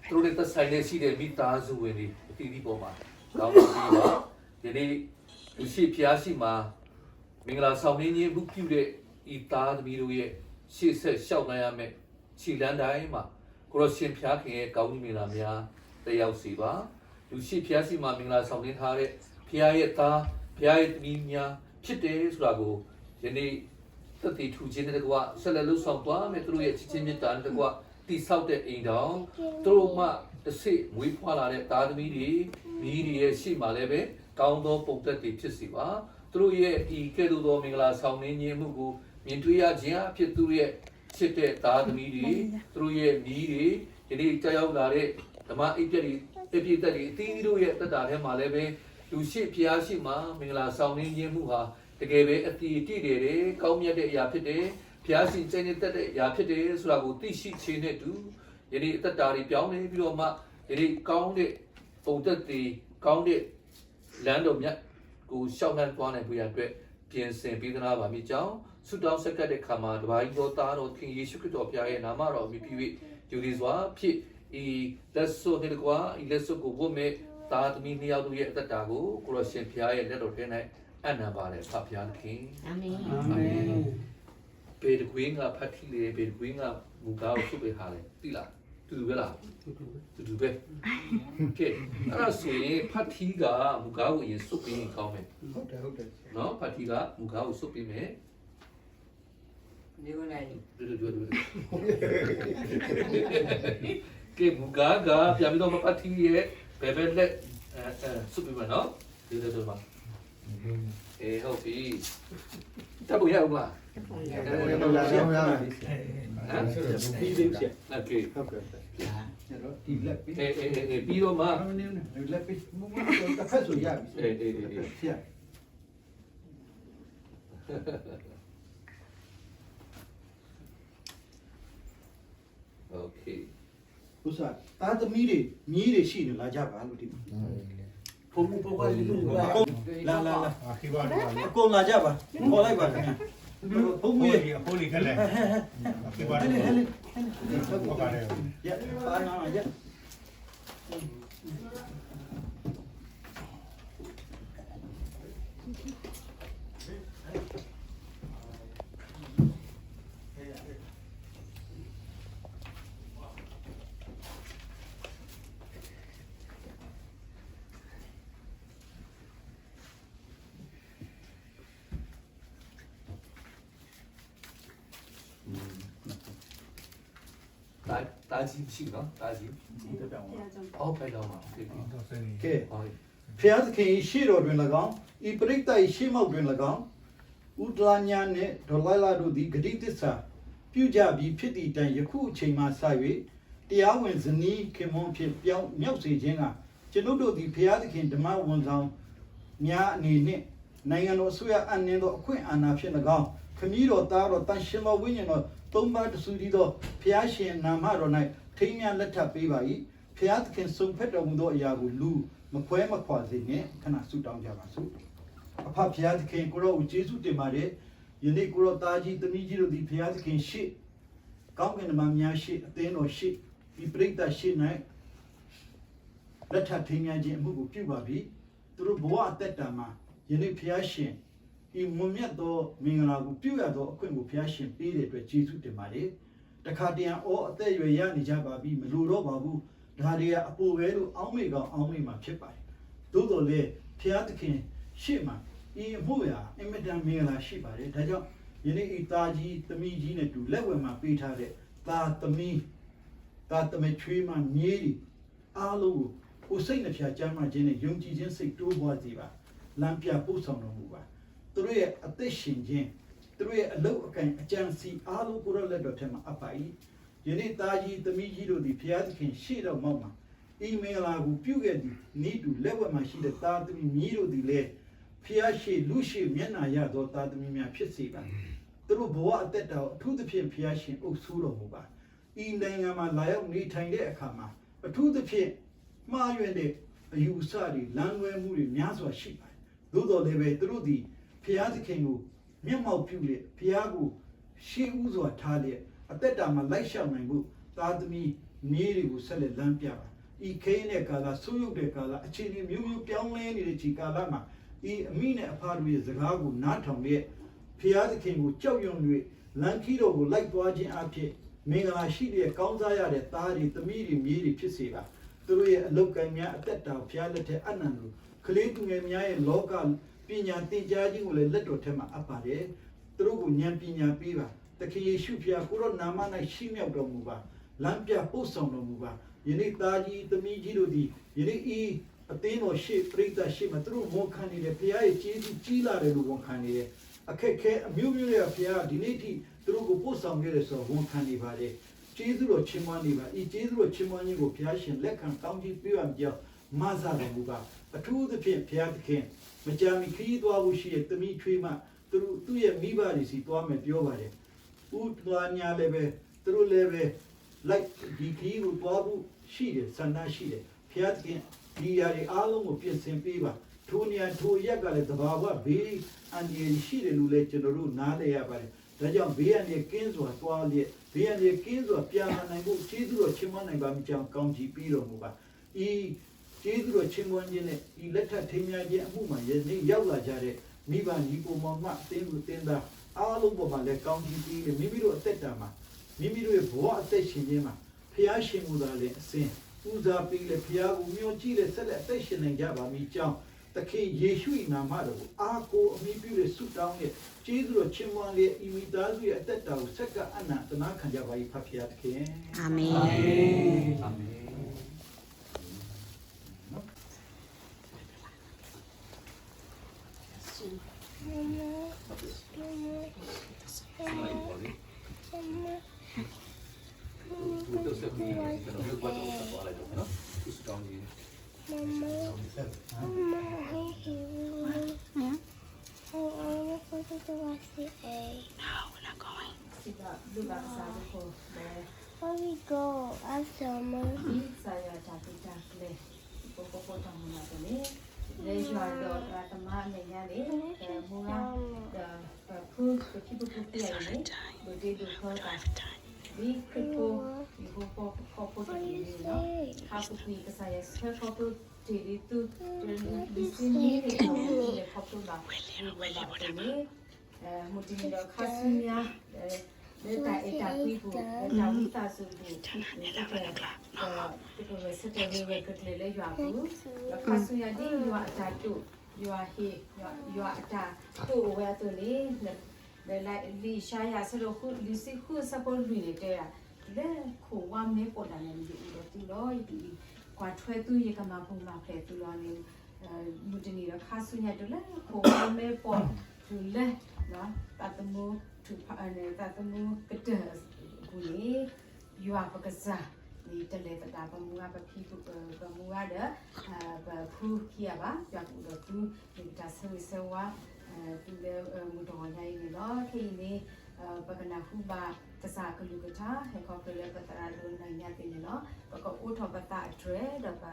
သူတို့ရဲ့သက်ဆိုင်တဲ့ရှိတဲ့မိသားစုဝင်တွေအတီးဒီပေါ်မှာကောင်းပါပြီပါယနေ့လူရှိဖျားရှိမှာမင်္ဂလာဆောင်နေခြင်းမှုပြုတဲ့ဤသားသမီးတို့ရဲ့ရှေ့ဆက်လျှောက်နိုင်ရမယ်ခြေလမ်းတိုင်းမှာကိုရရှင်ဖျားခင်ရဲ့ကောင်းကြီးမင်္ဂလာများတက်ရောက်စီပါလူရှိဖျားရှိမှာမင်္ဂလာဆောင်နေထားတဲ့ဖျားရဲ့သားဖျားရဲ့သမီးများဖြစ်တယ်ဆိုတာကိုယနေ့သတိထူခြင်းတဲ့ကွာဆက်လက်လှုပ်ဆောင်သွားမယ်သူတို့ရဲ့ချစ်ချင်းမြတ်တာတဲ့ကွာတိဆောက်တဲ့အိမ်တော်သူတို့မှတစ်စိမွေးဖွားလာတဲ့သားသမီးတွေမိတွေရဲ့ရှိမှလည်းပဲကောင်းသောပုံသက်တွေဖြစ်စီပါသူတို့ရဲ့ဤကဲ့သို့သောမင်္ဂလာဆောင်နေခြင်းမှုကိုမြင်တွေ့ရခြင်းအဖြစ်သူတို့ရဲ့ချစ်တဲ့သားသမီးတွေသူတို့ရဲ့မိတွေယနေ့ကြောက်ရောက်လာတဲ့ဓမ္မအိပ်ပြည့်တွေအပြည့်သက်တွေအသီးတို့ရဲ့တက်တာထဲမှာလည်းပဲလူရှိဖျားရှိမှမင်္ဂလာဆောင်နေခြင်းမှုဟာတကယ်ပဲအတီးတိတယ်ကောင်းမြတ်တဲ့အရာဖြစ်တယ်ဖျားရှင်ကျင့်တဲ့တဲ့အရာဖြစ်တယ်ဆိုတာကိုသိရှိခြင်းနဲ့တူယနေ့အသက်တာတွေပြောင်းနေပြီးတော့မှယနေ့ကောင်းတဲ့ပုံသက်တွေကောင်းတဲ့လမ်းတော်မြတ်ကိုရှောက်နှံသွားနိုင်ဖို့ရအတွက်ပြင်ဆင်ပေးသနာပါမိကြောင်းဆုတောင်းဆက်ကပ်တဲ့ခါမှာတပါးကြီးတော်သားတော်ခင်ယေရှုခရစ်တော်ဘုရားရဲ့နာမတော်မြည်ပြီးယူရည်စွာဖြစ်ဤလက်စွပ်နဲ့ကွာဤလက်စွပ်ကိုဝတ်မဲ့သားသမီးနှစ်ယောက်တို့ရဲ့အသက်တာကိုကိုရရှင်ဘုရားရဲ့လက်တော်ထဲ၌အနံပါတယ်ဖဖျားခင် အာမင် အာမင် ပေတကွင်းကဖတ်ထီလေပေတကွင်းကမူကားကိုစုပ်ပေးထားတယ်သိလားတူတူပဲလားတူတူပဲကဲအဲ့ဒါဆိုရင်ဖတ်ထီကမူကားကိုရင်စုပ်ပေးရင်ကောင်းမယ် ဟုတ်တယ် နော်ဖတ်ထီကမူကားကိုစုပ်ပေးမယ် ဒီကနေ့ တူကဲမူကားကပြန်ပြီးတော့ဖတ်ထီရဲ့ဘယ်ဘက်လက်စုပ်ပေးမယ်နော်ဒီလိုဆိုမှာဟုတ်ပြီတပ်ဖို့ရအောင်လား ပြီးသေးချက် โอเค ဟုတ်ကဲ့အဲ့တော့ဒီလက်ပြီး ပြီးတော့မှ လက်ပြီးမမတစ်ဖက်ဆိုရပြီဆရာ โอเค ဥစ္စာသားသမီးတွေမြည်တွေရှိနေလာကြပါလို့ဒီမှာ ပုံပုံကလေးလူက လာလာ ခိဘာတော့ အကုန်လာကြပါခေါ်လိုက်ပါခင်ဗျာဘုံကြီး အဖိုးလေးကလည်းခိဘာ ဟဲ့ တော့ ဟဲ့ ဟုတ်ပါတယ် ရပါနာရ တာကြီးရှိနော်တာကြီး ဒီတော့ အော်ပဲတော့မှာโอเค တော့စနေ ကဲ ဟော ဖျားသခင်ရှေ့တော်တွင်၎င်းဤပရိသတ်ရှေ့မောက်တွင်၎င်း ဥဒလာညာနှင့်ဒေါ်လိုက်လာတို့သည်ဂတိသစ္စာပြုကြပြီးဖြစ်သည့်တိုင်ယခုအချိန်မှစ၍တရားဝင်ဇနီးခင်မွန်းဖြစ်ပြောင်းမြောက်စေခြင်းကကျွန်ုပ်တို့သည်ဘုရားသခင်ဓမ္မဝန်ဆောင်များအနေနှင့်နိုင်ငံတော်အစိုးရအနှင်းသောအခွင့်အာဏာဖြင့်၎င်းခမည်းတော်သားတော်တန်ရှင်တော်ဝိညာဉ်တော်သုံးပါးတဆူတည်းသောဘုရားရှင်နာမတော်၌ထိမ်းမြလက်ထပ်ပေးပါ၏ဘုရားသခင်ဆုံးဖြတ်တော်မူသောအရာကိုလူမခွဲမခွာစေနှင့်ခဏဆုတောင်းကြပါစို့အဖဘုရားသခင်ကိုရောဦးယေရှုတင်ပါတယ်ယနေ့ကိုရောသားကြီးသမီးကြီးတို့သည်ဘုရားသခင်ရှိကောင်းကင်မှာများရှိအသင်းတော်ရှိဒီပရိသတ်ရှိ၌လက်ထပ်ထိမ်းမြခြင်းအမှုကိုပြုပါပြီသူတို့ဘဝအသက်တာမှာယနေ့ဘုရားရှင်ဤမွန်မြတ်သောမင်္ဂလာကိုပြုရသောအခွင့်ကိုဘုရားရှင်ပေးတဲ့အတွက်ယေရှုတင်ပါတယ်တခါတရံအသက်အရွယ်ရနေကြပါပြီမလိုတော့ပါဘူးဒါတွေကအပူပဲလို့အောင်းမေကောင်အောင်းမေမှာဖြစ်ပါတယ်သို့တော်လည်းဘုရားသခင်ရှေ့မှာဤအမှုရာအင်မတန်မင်္ဂလာရှိပါတယ်ဒါကြောင့်ယနေ့ဤသားကြီးသမီးကြီးနဲ့တူလက်ဝဲမှာပေးထားတဲ့သားသမီးချွေးမမြေးအားလုံးကိုစိတ်နှဖျားကြမ်းမှခြင်းနဲ့ယုံကြည်ခြင်းစိတ်တိုးပွားစေပါလမ်းပြပို့ဆောင်တော်မူပါသူတို့ရဲ့အသက်ရှင်ခြင်းသူတို့ရဲ့အလုပ်အကံအကြံစီအားလုံးကိုတော့လက်တော်ထဲမှာအပ်ပါ၏ယနေ့သားကြီးသမီးကြီးတို့သည်ဘုရားသခင်ရှေ့တော်မှာဤမင်္ဂလာကိုပြုခဲ့သည်ဤတူလက်ဝဲမှာရှိတဲ့သားသမီးမြေးတို့သည်လည်းဖျားရှိလူရှိမျက်နာရသောသားသမီးများဖြစ်စေပါသူတို့ဘဝအသက်တာအထူးသဖြင့်ဖျားရှင်အုပ်ဆိုးတော်မူပါဤနိုင်ငံမှာလာရောက်နေထိုင်တဲ့အခါမှာအထူးသဖြင့်မှားယွင်းတဲ့အယူအဆတွေလမ်းလွဲမှုတွေများစွာရှိပါတယ်သို့တော်လည်းပဲသူတို့သည်ဖျားသခင်ကိုမျက်မှောက်ပြုလေဖျားကိုရှေးဥစွာထားလေအသက်တာမှာလိုက်ရှောင်နိုင်ဖို့သားသမီးမြေးတွေကိုဆက်လက်လမ်းပြပါဤခင်းတဲ့ကာလဆိုးရုပ်တဲ့ကာလအခြေအနေမျိုးမျိုးပြောင်းလဲနေတဲ့ဒီကာလမှာဤအမိနဲ့အဖတို့ရဲ့စကားကိုနားထောင်တဲ့ဖျားသခင်ကိုကြောက်ရွံ့၍လမ်းခီးတော်ကိုလိုက်သွားခြင်းအဖြစ်မင်္ဂလာရှိတဲ့ကောင်းစားရတဲ့သားတွေသမီးတွေမြေးတွေဖြစ်စေပါသူတို့ရဲ့အလုတ်ကံများအသက်တာဖျားလက်ထက်အနန္တလို့ကလေးသူငယ်များရဲ့လောကပညာသင်ကြားခြင်းကိုလည်းလက်တော်ထဲမှာအပ်ပါတယ်သူတို့ကိုဉာဏ်ပညာပေးပါသခင်ယေရှုဖျားကိုရောနာမ၌ရှိမြောက်တော်မူပါလမ်းပြပို့ဆောင်တော်မူပါယနေ့သားကြီးသမီးကြီးတို့သည်ယနေ့ဤအသင်းတော်ရှိပရိသတ်ရှိမှသူတို့ဝန်ခံနေတယ်ဘုရားရဲ့ကျေးဇူးကြီးလာတယ်လို့ဝန်ခံနေတယ်အခက်ခဲအမျိုးမျိုးရဲ့ဘုရားဒီနေ့ထိသူတို့ကိုပို့ဆောင်ခဲ့တယ်ဆိုဝန်ခံနေပါတယ်ကျေးဇူးတော်ချီးမွမ်းနေပါဤကျေးဇူးတော်ချီးမွမ်းခြင်းကိုဘုရားရှင်လက်ခံကောင်းကြီးပြုအပ်ကြောင်းမဆာတော်မူပါအထူးသဖြင့်ဘုရားသခင်မကြာမီခရီးသွားဖို့ရှိတဲ့သမီးချွေးမသူ့ရဲ့မိဘတွေစီသွားမယ်ပြောပါတယ်ဥဒလာညာလည်းပဲသူတို့လည်းပဲလိုက်ဒီခရီးကိုသွားဖို့ရှိတယ်ဆန္ဒရှိတယ်ဘုရားသခင်ဒီຢာတွေအားလုံးကိုပြင်ဆင်ပေးပါထိုနေရာထိုရက်ကလည်းသဘာဝဘေးအန္တရာယ်ရှိတယ်လို့လည်းကျွန်တော်တို့နားလည်ရပါတယ်ဒါကြောင့်ဘေးအန္တရာယ်ကင်းစွာသွားလျက်ဘေးအန္တရာယ်ကင်းစွာပြန်လာနိုင်ဖို့ကျေးဇူးတော်ချီးမွမ်းနိုင်ပါမကြောင်းကောင်းချီးပေးတော်မူပါဤကျေးဇူးတော်ချီးမွမ်းခြင်းနဲ့ဤလက်ထပ်ထိမ်းမြားခြင်းအမှုမှာယနေ့ရောက်လာကြတဲ့မိဘညီကိုမောင်မသင်သူသင်သားအားလုံးပေါ်မှာလည်းကောင်းချီးပေးလေမိမိတို့အသက်တာမှာမိမိတို့ရဲ့ဘဝအသက်ရှင်ခြင်းမှာဖျားရှင်မူသာလည်းအစဉ်ဦးစားပေးလေဖျားကိုမျှော်ကြည့်လေဆက်လက်အသက်ရှင်နိုင်ကြပါမည်ကြောင်းသခင်ယေရှု၏နာမတော်ကိုအားကိုအမိပြုလေဆုတောင်းလေကျေးဇူးတော်ချီးမွမ်းလေဤမိသားစုရဲ့အသက်တာကိုဆက်ကအနန္တနာခံကြပါ၏ဖဖျားသခင်အာမင်အာမင်ဒီတော့ဆက်ပြီးကျွန်တော်တို့ဘာလို့ဆက်သွားလိုက်တော့နော်သူစတောင်းကြီးလူကစားဖို့ပဲ Where we go after Mama? ဒီစားရတာပြတာကလေးပို့တောင်းမှာတယ်လေရွာတော့တမအနေနဲ့လေမူလာခုပြပြပြပြရတယ်ဘယ်ဒီတော့ခေါ်တာဒီကတော့ဒီပေါ်တယ်နော်ဟာခုဒီကစားရဆက်ခေါ်တော့ဒီတူဒီစင်းနေတယ်ခေါ်တော့လာမူတင်တော့ခါစမြာလက်တိုင်တာပြီးဖို့တောင်းတာဆိုပြီးဒီကတော့စတဲ့ဝေကတလေရွာဘူးแล้วခါစမြာဒီရွာအတာတို့ရွာဟေရွာအတာတို့ဝဲတို့လေလိုက်လီရှာရဆလို့ခုလီစီခုစပေါ်လူနေတဲ့လေခိုဝမ်းနေပေါ်တယ်နေဒီတော့ဒီတော့ဒီကွာထွဲသူရေကမှာပုံမှာဖဲသူလောနေမူတနေတော့ခါဆုညတ်တော့လေခိုဝမ်းနေပေါ် သူလဲနော်တတ်တမှုသူဖာနေတတ်တမှုကတဲ့ဘူးလေယူအပကစားဒီတလေတာပမူအပပီပမူအဒဘဖူခီယာပါပြတ်လို့သူဒီတာဆဝိဆဝါသူလေမူတော်နိုင်နေတော့ခင်းနေပကနာခုပါတစားကလူကတာဟေကောကလေပတရာလုံးနိုင်ရတယ်နော်ပကအိုထောပတာထရဲတော့ပါ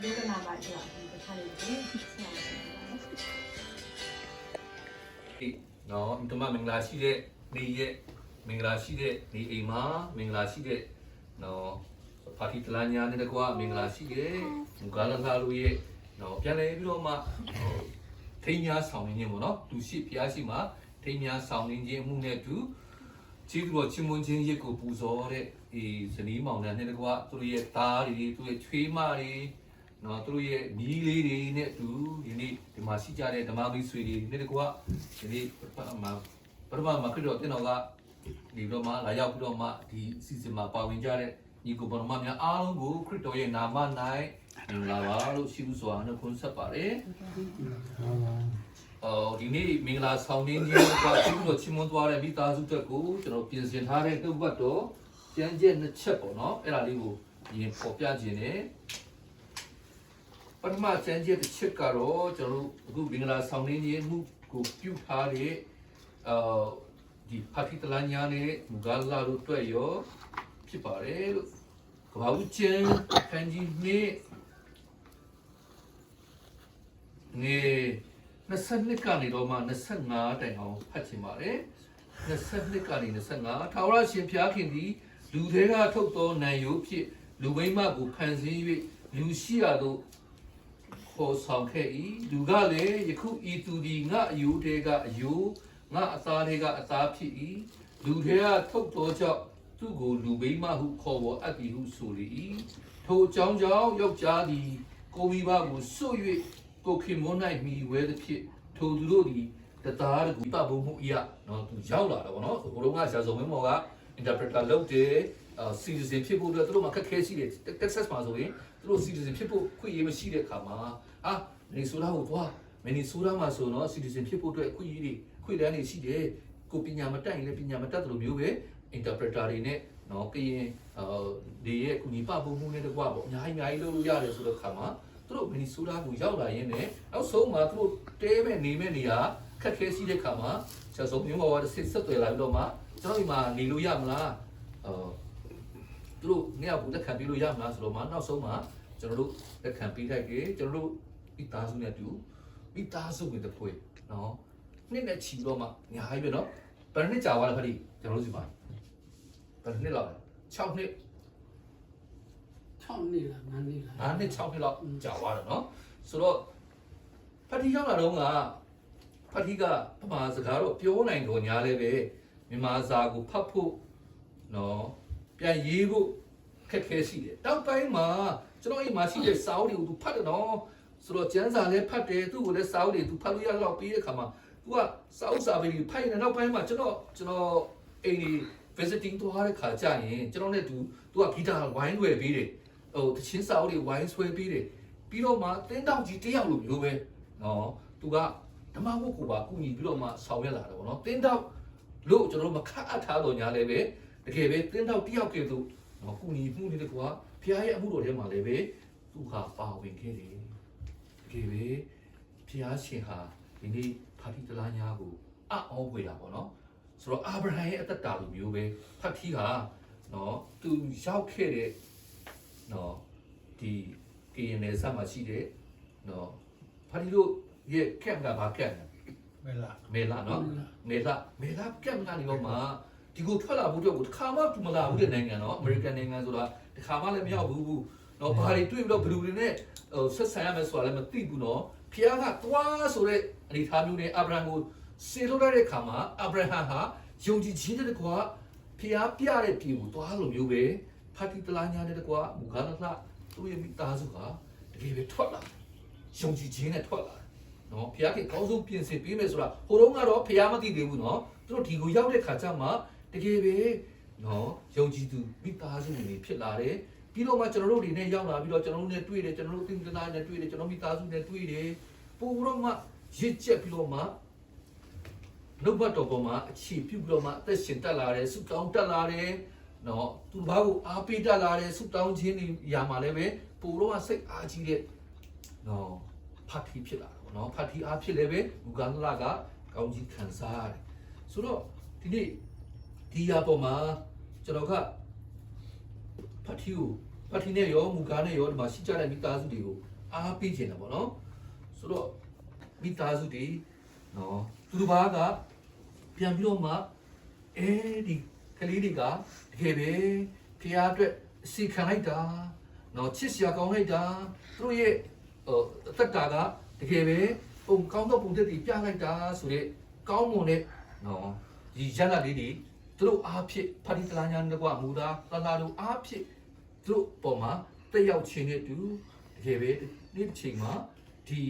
ဒီကနာပါကြဒီကထားလေးကိုဆက်အောင်နော်ဒီမှာမင်္ဂလာရှိတဲ့နေ့ရက်မင်္ဂလာရှိတဲ့နေ့အိမ်မှာမင်္ဂလာရှိတဲ့နော်ပါတီတလာညာနဲ့တကွာမင်္ဂလာရှိတဲ့မူကားလန်ကာလူရဲ့နော်ပြန်လဲပြီးတော့မှထိန်းများဆောင်နေခြင်းပေါ့နော်လူရှိဖျားရှိမှာထိန်းများဆောင်နေခြင်းမှုနဲ့တူကြီးသူတော်ချင်းမွန်းချင်းရက်ကိုပူဇော်တဲ့ဒီဇနီးမောင်နှံနဲ့တကွာသူတို့ရဲ့သားတွေသူရဲ့ချွေးမတွေနော်သူတို့ရဲ့ညီးလေးတွေနဲ့တူဒီနေ့ဒီမှာရှိကြတဲ့ဓမ္မမိတ်ဆွေတွေနဲ့တကွာဒီနေ့ပထမမှာခရစ်တော်တင်တော်ကဒီတော့မှလာရောက်ပြီးတော့မှဒီအစီအစဉ်မှာပါဝင်ကြတဲ့ညီကိုဘောမများအားလုံးကိုခရစ်တော်ရဲ့နာမ၌မင်္ဂလာပါလို့ရှိလို့စွာနှုတ်ခွန်းဆက်ပါတယ်ဒီနေ့မင်္ဂလာဆောင်နေခြင်းကသူတို့ချီးမွမ်းသွားတဲ့မိသားစုတက်ကိုကျွန်တော်ပြင်ဆင်ထားတဲ့နှုတ်ဘတ်တော်ကျမ်းကျက်နှစ်ချက်ပေါ့နော်အဲ့ဒါလေးကိုရင်ပေါ်ပြခြင်းနဲ့ပထမကျမ်းကျက်တစ်ချက်ကတော့ကျွန်တော်အခုမင်္ဂလာဆောင်နေခြင်းမှုကိုပြုထားတဲ့ဒီပါတီတလာညာနဲ့မူဂါလာတို့တွေ့ရောဖြစ်ပါတယ်လို့ကဘာဦးကျန်ခန်းကြီးနေ့22ကနေတော့မှ25တိုင်အောင်ဖတ်ချင်ပါတယ်22ကနေ25ထာဝရရှင်ဖျားခင်သည်လူသေးကထုတ်သောနံယိုးဖြစ်လူမိမ့်မကိုဖန်ဆင်း၍လူရှိရာသို့ခေါ်ဆောင်ခဲ့၏လူကလည်းယခုဤသူသည်ငါအယိုးတဲကအယိုးငါအသားတွေကအသားဖြစ်၏လူတွေကထုတ်တော်ကြောင့်သူ့ကိုလူမိမ့်မဟုခေါ်ပေါ်အပ်သည်ဟုဆိုလေ၏ထိုအကြောင်းကြောင့်ယောက်ျားသည်ကိုမိဘကိုစွတ်၍ကိုခင်မွန်း၌မိဝဲသည်ဖြစ်ထိုသူတို့သည်တသားတကူပဘုံမှုအရာနော်သူရောက်လာတော့ဗောနော်ဘုရုံကဆရာဆုံးမင်းမော်က interpreter လုပ်တယ်citizen ဖြစ်ဖို့အတွက်သူတို့မှာခက်ခဲရှိတယ် Texas မှာဆိုရင်သူတို့ citizen ဖြစ်ဖို့ခွင့်ရမရှိတဲ့အခါမှာမနီဆိုလာကိုသွားမနီဆိုလာမှာဆိုတော့ citizen ဖြစ်ဖို့အတွက်ခွင့်ရည်ခွင့်လန်းနေရှိတယ်ကိုပညာမတတ်ရင်လည်းပညာမတတ်တယ်လို့မျိုးပဲ interpreter တွေနဲ့နော်ကရင်ဒီရဲ့ကုညီပပုံမှုနဲ့တကွာပေါ့အများကြီးလုပ်လို့ရတယ်ဆိုတော့ခါမှာသူတို့မနီဆိုလာကိုရောက်လာရင်းနဲ့နောက်ဆုံးမှာသူတို့တဲမဲ့နေမဲ့နေရာခက်ခဲရှိတဲ့ခါမှာဆရာဆုံးမျိုးပေါ်ကဆက်သွယ်လာပြီးတော့မှကျွန်တော်ဒီမှာနေလို့ရမလားသူတို့နေရာကိုလက်ခံပေးလို့ရမလားဆိုတော့မှနောက်ဆုံးမှာကျွန်တော်တို့လက်ခံပေးလိုက်တယ်ကျွန်တော်တို့မိသားစုနဲ့တူမိသားစုဝင်တဲ့ဖွေနော်နှစ်နဲ့ချီတော့မှညာဟိုင်းပဲနော်ဘယ်နှစ်ကြာသွားလဲခရီးကျွန်တော်တို့စီပါဘယ်နှစ်လောက်လဲ6နှစ်6နှစ်လား9နှစ်လား9နှစ်6နှစ်လောက်ကြာသွားတယ်နော်ဆိုတော့ဖတ်တီရောက်လာတော့ကဖတ်တီကပမာစကားတော့ပြောနိုင်တော့ညာလဲပဲမြန်မာစာကိုဖတ်ဖို့နော်ပြန်ရေးဖို့ခက်ခဲရှိတယ်တောက်ပိုင်းမှာကျွန်တော်အိမ်မှာရှိတဲ့စာအုပ်တွေကိုသူဖတ်တယ်နော်ဆိုတော့ကျန်းစာလည်းဖတ်တယ်သူ့ကိုလည်းစာအုပ်တွေသူဖတ်လို့ရတော့ပြီးတဲ့ခါမှာသူကစာအုပ်စာပေတွေဖတ်ရင်နောက်ပိုင်းမှာကျွန်တော်အိမ်ကြီး visiting သွားတဲ့ခါကျရင်ကျွန်တော်နဲ့သူကဂီတာဝိုင်းွယ်ပေးတယ်တချင်းစာအုပ်တွေဝိုင်းဆွဲပေးတယ်ပြီးတော့မှတင်းတောက်ကြီးတယောက်လိုမျိုးပဲနော်သူကဓမ္မဝတ်ကိုပါကူညီပြီးတော့မှဆောင်ရွက်လာတယ်ပေါ့နော်တင်းတောက်လို့ကျွန်တော်မခတ်အပ်ထားတော့ညာလည်းပဲတကယ်ပဲတင်းတောက်တယောက်ကဲသူနော်ကူညီမှုတွေကွာဖခင်ရဲ့အမှုတော်ထဲမှာလည်းပဲသူကပါဝင်ခဲ့တယ်တကယ်ပဲဖခင်ရှင်ဟာဒီနေ့ဖာတိတလားညာကိုအော်ဝေတာပေါ့နော်ဆိုတော့အာဗြဟံရဲ့အသက်တာလိုမျိုးပဲဖတ်ထီးကနော်သူရောက်ခဲ့တဲ့နော်ဒီကရင်နယ်စပ်မှာရှိတဲ့နော်ဖာတီတို့ရဲ့ကက်တာဘာကက်မေလာနော်မေလာကက်ကနေတော့မှဒီကိုထွက်လာဖို့အတွက်ကိုတစ်ခါမှသူမလာဘူးတဲ့နိုင်ငံနော်အမေရိကန်နိုင်ငံဆိုတာတစ်ခါမှလည်းမရောက်ဘူးနော်ဘာတွေတွေ့ပြီးတော့ဘယ်လိုတွေနဲ့ဆက်ဆံရမယ်ဆိုတာလည်းမသိဘူးနော်ဖခင်ကသွားဆိုတဲ့အနေထားမျိုးနဲ့အာဗြဟံကိုစေလို့တဲ့အခါမှာအာဗြဟံဟာယုံကြည်ခြင်းတဲ့ကွာဖျားပြတဲ့ပြည်ကိုသွားလို့မျိုးပဲဖာတီတလာညာတဲ့ကွာမူကားလာသူ့ရဲ့မိသားစုကတကယ်ပဲထွက်လာယုံကြည်ခြင်းနဲ့ထွက်လာနော်ဖျားကကောင်းဆုံးပြင်ဆင်ပေးမယ်ဆိုတာဟိုတုန်းကတော့ဖျားမသိသေးဘူးနော်သူတို့ဒီကိုရောက်တဲ့ခါကျမှတကယ်ပဲနော်ယုံကြည်သူမိသားစုတွေဖြစ်လာတယ်ပြီးတော့မှကျွန်တော်တို့တွေနဲ့ရောက်လာပြီးတော့ကျွန်တော်တို့နဲ့တွေ့တယ်ကျွန်တော်တို့တင်တနာနဲ့တွေ့တယ်ကျွန်တော်မိသားစုနဲ့တွေ့တယ်ပို့တော့မှ ရစ်ချက်ပြီးတော့မှနှုတ်ဘတ်တော်ပေါ်မှာအခြေပြုပြီးတော့မှအသက်ရှင်တက်လာတယ်ဆုတောင်းတက်လာတယ်နော်သူဘာကိုအားပေးတက်လာတယ်ဆုတောင်းခြင်းတွေຢာမှာလည်းပဲပိုတော့စိတ်အားကြီးတဲ့နော်ဖတ်တီဖြစ်လာတယ်ပေါ့နော်ဖတ်တီအားဖြစ်လည်းပဲမူကားလာကကောင်းကြီးခံစားရတယ်ဆိုတော့ဒီနေ့ဒီຢာပေါ်မှာကျွန်တော်ကဖတ်တီနဲ့ရောမူကားနဲ့ရောဒီမှာရှိကြတဲ့မိသားစုတွေကိုအားပေးခြင်းတယ်ပေါ့နော်ဆိုတော့မိသားစုတွေနော်သူတို့ဘာကပြန်ပြီးတော့မှဒီကလေးတွေကတကယ်ပဲဖျားအတွက်အစီခံလိုက်တာနော်ချစ်စရာကောင်းလိုက်တာသူတို့ရဲ့အသက်တာကတကယ်ပဲပုံကောင်းသောပုံသက်တွေပြလိုက်တာဆိုတဲ့ကောင်းမွန်တဲ့နော်ဒီရလလေးတွေသူတို့အားဖြင့်ဖာတီတလာညာတကွာမူသားတလာတို့အားဖြင့်သူတို့ပေါ်မှာတက်ရောက်ခြင်းနဲ့တူတကယ်ပဲဒီချိန်မှာဒီ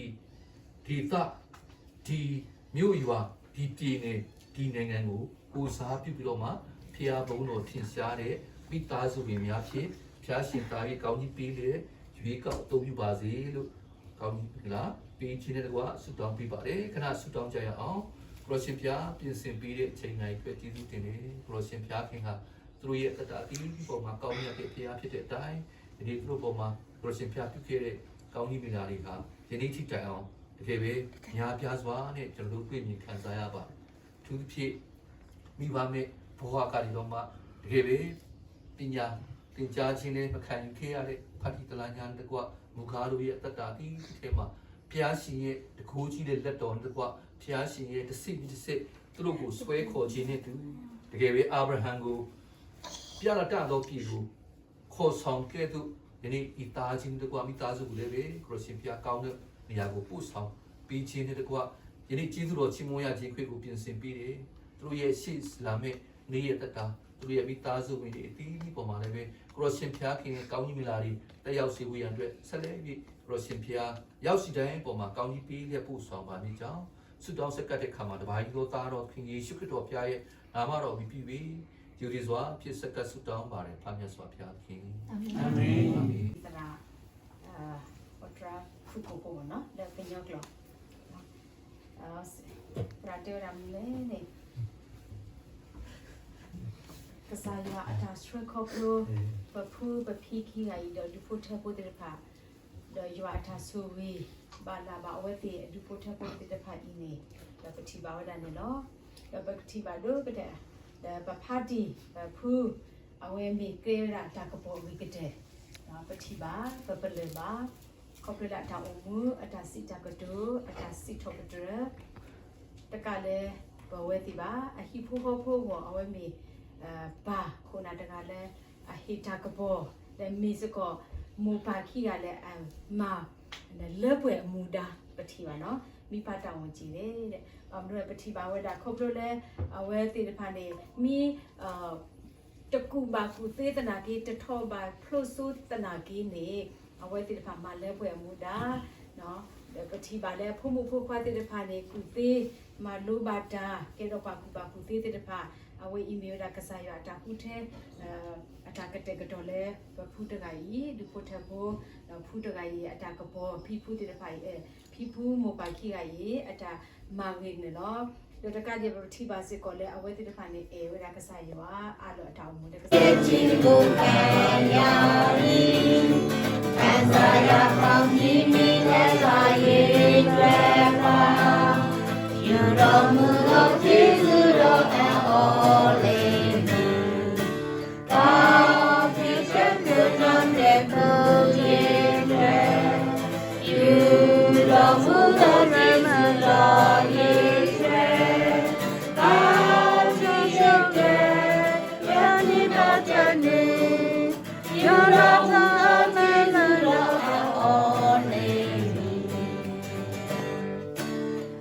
မြို့ရွာဒီပြည်နယ်ဒီနိုင်ငံကိုစားပြုပြီးတော့မှဖျားဘုံတော်ထင်ရှားတဲ့မိသားစုဝင်များဖြင့်ဖျားရှင်သားရဲ့ကောင်းကြီးပေးတဲ့ရွေးကောက်အသုံးပြုပါစေလို့ကောင်းကြီးလားပေးခြင်းတဲ့ကွာဆုတောင်းပေးပါတယ်ခဏဆုတောင်းကြရအောင်ကိုရရှင်ဖျားပြင်ဆင်ပေးတဲ့အချိန်တိုင်းအတွက်ကျေးဇူးတင်တယ်ကိုရရှင်ဖျားခင်ကသူတို့ရဲ့အတ္တအတီးပေါ်မှာကောင်းမြတ်တဲ့ဖျားဖြစ်တဲ့အတိုင်းဒီသူတို့ပေါ်မှာကိုရရှင်ဖျားပြုခဲ့တဲ့ကောင်းကြီးမိသားတွေကယနေ့ထိတိုင်အောင်တကယ်ပဲညာပြစွာနဲ့ကျွန်တော်တို့တွေ့မြင်ခံစားရပါတယ်။သူဖြစ် မိဘမဲ့ဘဝကဒီတော့မှတကယ်ပဲပညာသင်ကြားခြင်းနဲ့မခံယူခဲ့ရတဲ့ဖတ်တီတလာညာတကွမူကားတို့ရဲ့အတ္တအတိအထဲမှာဘုရားရှင်ရဲ့တကူကြီးတဲ့လက်တော်တကွဘုရားရှင်ရဲ့တစိတစ်စိသူတို့ကိုဆွဲခေါ်ခြင်းနဲ့တူတကယ်ပဲအာဗြဟံကိုပြလာတတော်ပြည်ကိုခေါ်ဆောင်ခဲ့သူဒီနေ့ဤသားချင်းတကွမိသားစုလည်းပဲခရစ်ရှင်ဘုရားကောင်းတဲ့နေရာကိုပို့ဆောင်ပြီးခြင်းနဲ့တကွယနေ့ကျေးဇူးတော်ချီးမွမ်းရခြင်းခွင့်ကိုပြင်ဆင်ပေးတယ်သူတို့ရဲ့ရှေ့လာမဲ့နေ့ရက်တတာသူတို့ရဲ့မိသားစုဝင်တွေအသီးသီးပေါ်မှာလည်းပဲကိုရရှင်ဖျားခင်ကောင်းကြီးမလာတွေတက်ရောက်စေဝေးရန်အတွက်ဆက်လက်ပြီးကိုရရှင်ဖျားရောက်စီတိုင်းပေါ်မှာကောင်းကြီးပေးလျက်ပို့ဆောင်ပါမိကြောင်းဆုတောင်းဆက်ကပ်တဲ့ခါမှာတပါးကြီးသောသားတော်ခင်ယေရှုခရစ်တော်ဖျားရဲ့နာမတော်ပြီးပြီဒီလိုစွာဖြစ်ဆက်ကပ်ဆုတောင်းပါတယ်ဖာမြတ်စွာဘုရားခင်အာမင်အာမင် တရာဝတ်ရာဖုကိုပေါ်နော်လက်ပညောကလောရာတေရမ်လေနေကစားရအတာစထရခေါပလိုပပူပပီခီငါဤတော့ဒီဖို့ထပ်ဖို့တဲ့ဖာတော့ရအတာဆူဝီဘာလာဘာဝဲတီဒီဖို့ထပ်ဖို့တဲ့ဖာဤနေတော့ပတိဘာဝဒန်နော်တော့ပတိဘာတော့ကတဲ့ပဖာတီပပူအဝဲမီကေရာတာကပေါ်ဝီကတဲ့နော်ပတိဘာပပလေဘာခေါပလာတာအမှုအတာစီတကတူအတာစီထောကတူတကလည်းဘဝဲတီဘာအဟိဖိုးဖိုးဘောအဝဲမီဘာခုနတကလည်းအဟိတာကဘောလည်းမီစကောမူပါခိကလည်းမာလက်ပွဲအမူတာပတိပါနော်မိဖတောင်းဝင်ကြည့်တယ်တဲ့အမတို့ပတိပါဝဲတာခုတ်လို့လဲအဝဲတီတဖာနေမိတကူပါကူသေးတနာကြီးတထောပါဖလို့ဆိုတနာကြီးနေအဝဲတီတဖာမှာလက်ပွဲအမူတာနော်ပတိပါလဲဖုံမှုဖို့ခွာတီတဖာနေကူသေးမာလိုဘာတာကေတော့ပါကူသေးတဖာအဝဲအီးမေးလ်ကစားရတာခုထဲအတာကတဲ့ကတော့လဲဖူးတကကြီးဒီဖို့ထဖို့ဖူးတကကြီးအတာကပေါ်ဖီဖူးတဲ့ဖိုင်ဖီဖူးမိုဘိုင်ခိကကြီးအတာမာဝင်းနော်ဒီတကကြီးပတိပါစစ်ကောလဲအဝဲတဲ့ဖိုင်နေဝဲကစားရအားလို့အတောင်မှုတဲ့ကစားချီကိုခံရည်ခံစားရပေါင်းကြီးမိတဲ့စာရေးတွေပါယူတော်မူသောကျေးဇူးတော်all in God vision good on the moon you love the name Lord Israel God vision good yani batane you love the name all in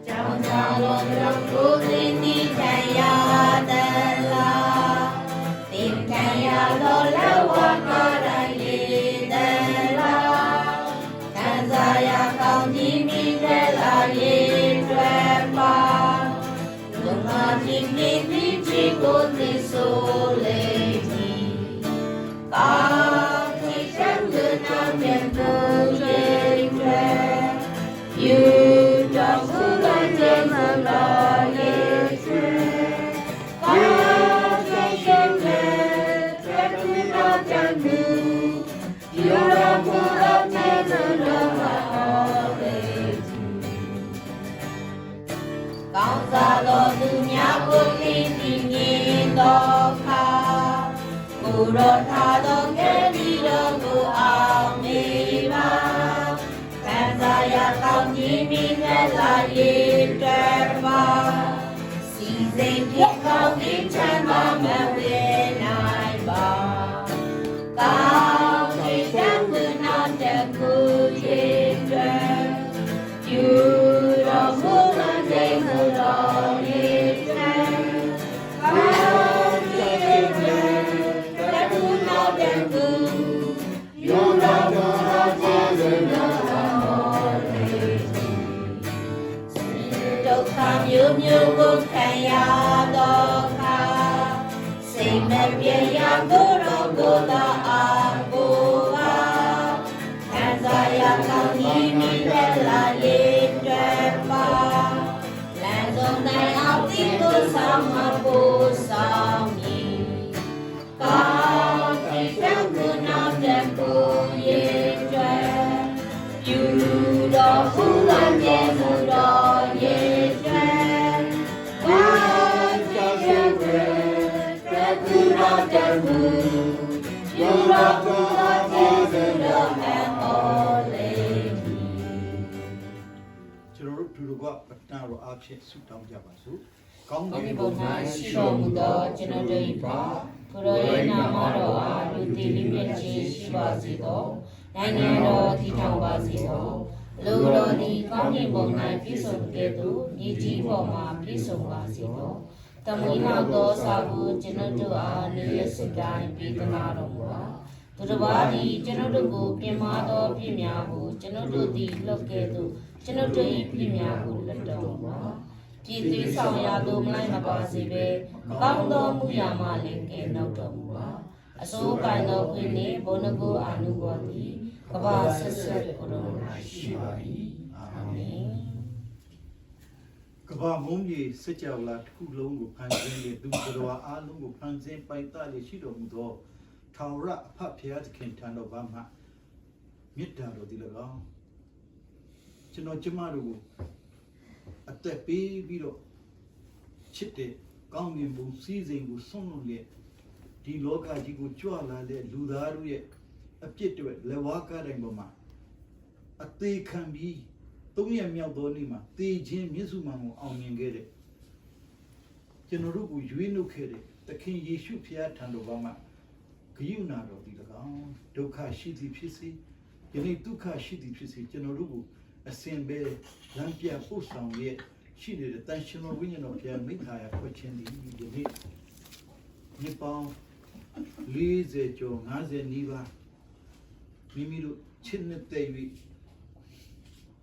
down down down good in the you don't စားတော်သူများကိုသိသိမြင်တော်ခါကိုတော်ထားတော်ကဲပြီးတော်ကိုအောင်မေပါခံစားရကောင်းကြီးမိနဲ့လာရေးတွေ့ပါစီစိမ်ဖြစ်ကောင်းကြီးချမ်းသာမဝေနိုင်ပါကောင်းကြီးချမ်းသာနောက်တကူရေးတွေ့ယူတော်မူတဲ့နေမှုတော်ရေးတွေ့ကောင်းကြီးတဲ့တကူနောက်တကူယူတော်မူတဲ့ကျေးဇူးတော်ဒုက္ခမျိုးမျိုးကိုခံရတော့ခါစိတ်မပြေရကိုယ်တော်ကိုယ်သာအားကိုးပါခံစားရကောင်းကြီးမိတဲ့လာလေးတွေ့ပါလမ်းဆုံးတိုင်းအောင်ဒီကိုဆောင်မဖို့ဆောင်မည်ကောင်းကြီးတဲ့ကိုနောက်တဲ့ကိုရေးတွေ့ယူတော်မူတဲ့ကျေးဇူးတော်ရေးတွေ့ကောင်းကြီးတဲ့ကိုနောက်တဲ့ကိုယူတော်မူတဲ့ကျေးဇူးတော်အမောလေး ကျွန်တော်တို့ကပတ္တနာတော်အဖြစ်ဆုတောင်းကြပါစို့ကောင်း ကောင်း ကင် ကင် ဘု ဘု ံ ံ ၌ရှိ၌ရှိ တော် တော် မူ မူ သော သောကျွန်တော်တို့၏ပါကိုရောရဲ့နာမတော်အားလူတည်လေးမြတ်ခြင်းရှိပါစေသောနိုင်ငံတော်တည်ထောင်ပါစေသောလူတော်သည်ကောင်းကင်ဘုံ၌ပြည့်စုံကဲ့သို့မြေကြီးပေါ်မှာပြည့်စုံပါစေသောတမွေနောက်သောစာကိုကျွန်တော်တို့အားနေရစတိုင်းပေးသနာတော်မူပါသူတစ်ပါးသည်ကျွန်တော်တို့ကိုပြင်မာသောပြည့်များကိုကျွန်တော်တို့သည်လွတ်ကဲ့သို့ကျွန်တော်တို့၏ပြည့်များကိုလွတ်တော်မူပါပြည်သွေးဆောင်ရာသို့မလိုက်မပါစေဘဲကောင်းသောမူရာမှလည်းကဲနောက်တော်မူပါအစိုးပိုင်သောခွင့်နှင့်ဘုန်းကိုအာနုဘောသည်ကဘာဆက်ဆက်ကိုယ်တော်၌ရှိပါ၏အာမင် ကဘာမုံကြီးစကြဝဠာတစ်ခုလုံးကိုဖန်ဆင်းလေသူတော်အားလုံးကိုဖန်ဆင်းပိုင်တလေရှိတော်မူသောထာဝရအဖဖျားသခင်ထံတော်ဘာမှမေတ္တာတော်ဒီ၎င်းကျွန်တော်ကျမတို့ကိုအသက်ပေးပြီးတော့ချစ်တဲ့ကောင်းကင်ဘုံစည်းစိမ်ကိုဆွန့်လွတ်လေဒီလောကကြီးကိုကြွလာတဲ့လူသားတို့ရဲ့အပြစ်တွေလက်ဝါးကားတိုင်းပေါ်မှာအသေးခံပြီး3ရက်မြောက်သောနေ့မှာသေခြင်းမြစ်စုမှန်ကိုအောင်မြင်ခဲ့တဲ့ကျွန်တော်တို့ကိုရွေးနှုတ်ခဲ့တဲ့သခင်ယေရှုဖျားထံတော်ဘာမှဂရုဏာတော်ဒီ၎င်းဒုက္ခရှိသည်ဖြစ်စေယနေ့ဒုက္ခရှိသည်ဖြစ်စေကျွန်တော်တို့ကိုအစဉ်ပဲလမ်းပြပို့ဆောင်ရဲ့ရှိနေတဲ့တန်ရှင်တော်ဝိညာဉ်တော်ဖျားမိခါရဖွင့်ခြင်းဒီယနေ့ဒီပေါင်း40ကျော်50နီးပါးမိမိတို့ချစ်တဲ့၍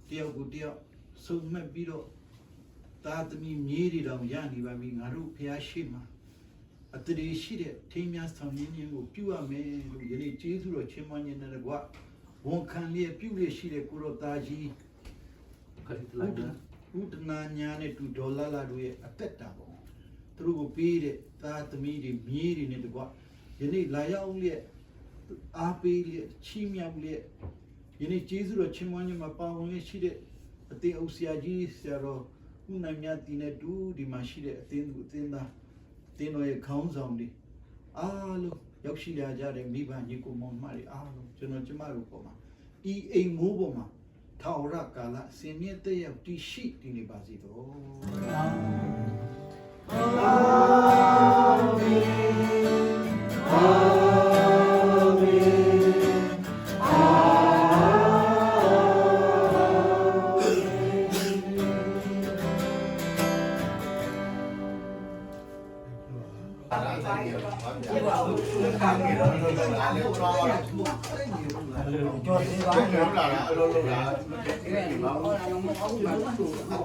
တယောက်ကိုတယောက်ဆုံမှတ်ပြီးတော့သာသမီမြေးတွေတောင်ရနေပါပြီငါတို့ဖျားရှိမှာအတရေရှိတဲ့ထိမ်းများဆောင်ရင်းကိုပြုရမယ်လို့ယနေ့ကျေးဇူးတော်ချီးမွမ်းခြင်းနဲ့ကွာဝန်ခံလျက်ပြုလျက်ရှိတဲ့ကိုရောသားကြီး ခရစ်လာဒ ဥဒနာညာနဲ့တူဒေါ်လာလာတို့ရဲ့အသက်တာပေါ့သူတို့ကိုပေးတဲ့သာသမီတွေမြေးတွေနဲ့တကွာယနေ့လာရောက်လျက်အားပေးလျက်ချီးမြှောက်လျက်ယနေ့ကျေးဇူးတော်ချီးမွမ်းခြင်းမှာပါဝင်လျက်ရှိတဲ့အသင်းအုပ်ဆရာကြီးဆရာတော်ဦးနိုင်မြတ်တီနဲ့တူဒီမှာရှိတဲ့အသင်းသူအသင်းသားအသင်းတော်ရဲ့ခေါင်းဆောင်တွေအားလုံးရောက်ရှိလာကြတဲ့မိဘညီကိုမောင်မတွေအားလုံးကျွန်တော်ကျမတို့ပေါ်မှာဤအိမ်မိုးပေါ်မှာထာဝရကာလစင်မြင့်တဲ့ရောက်တည်ရှိတည်နေပါစေတော့အာမင်အာမင်ကျော်သေးပါ ဒီကနေ့ဘာလို့လဲမဟုတ်ဘူး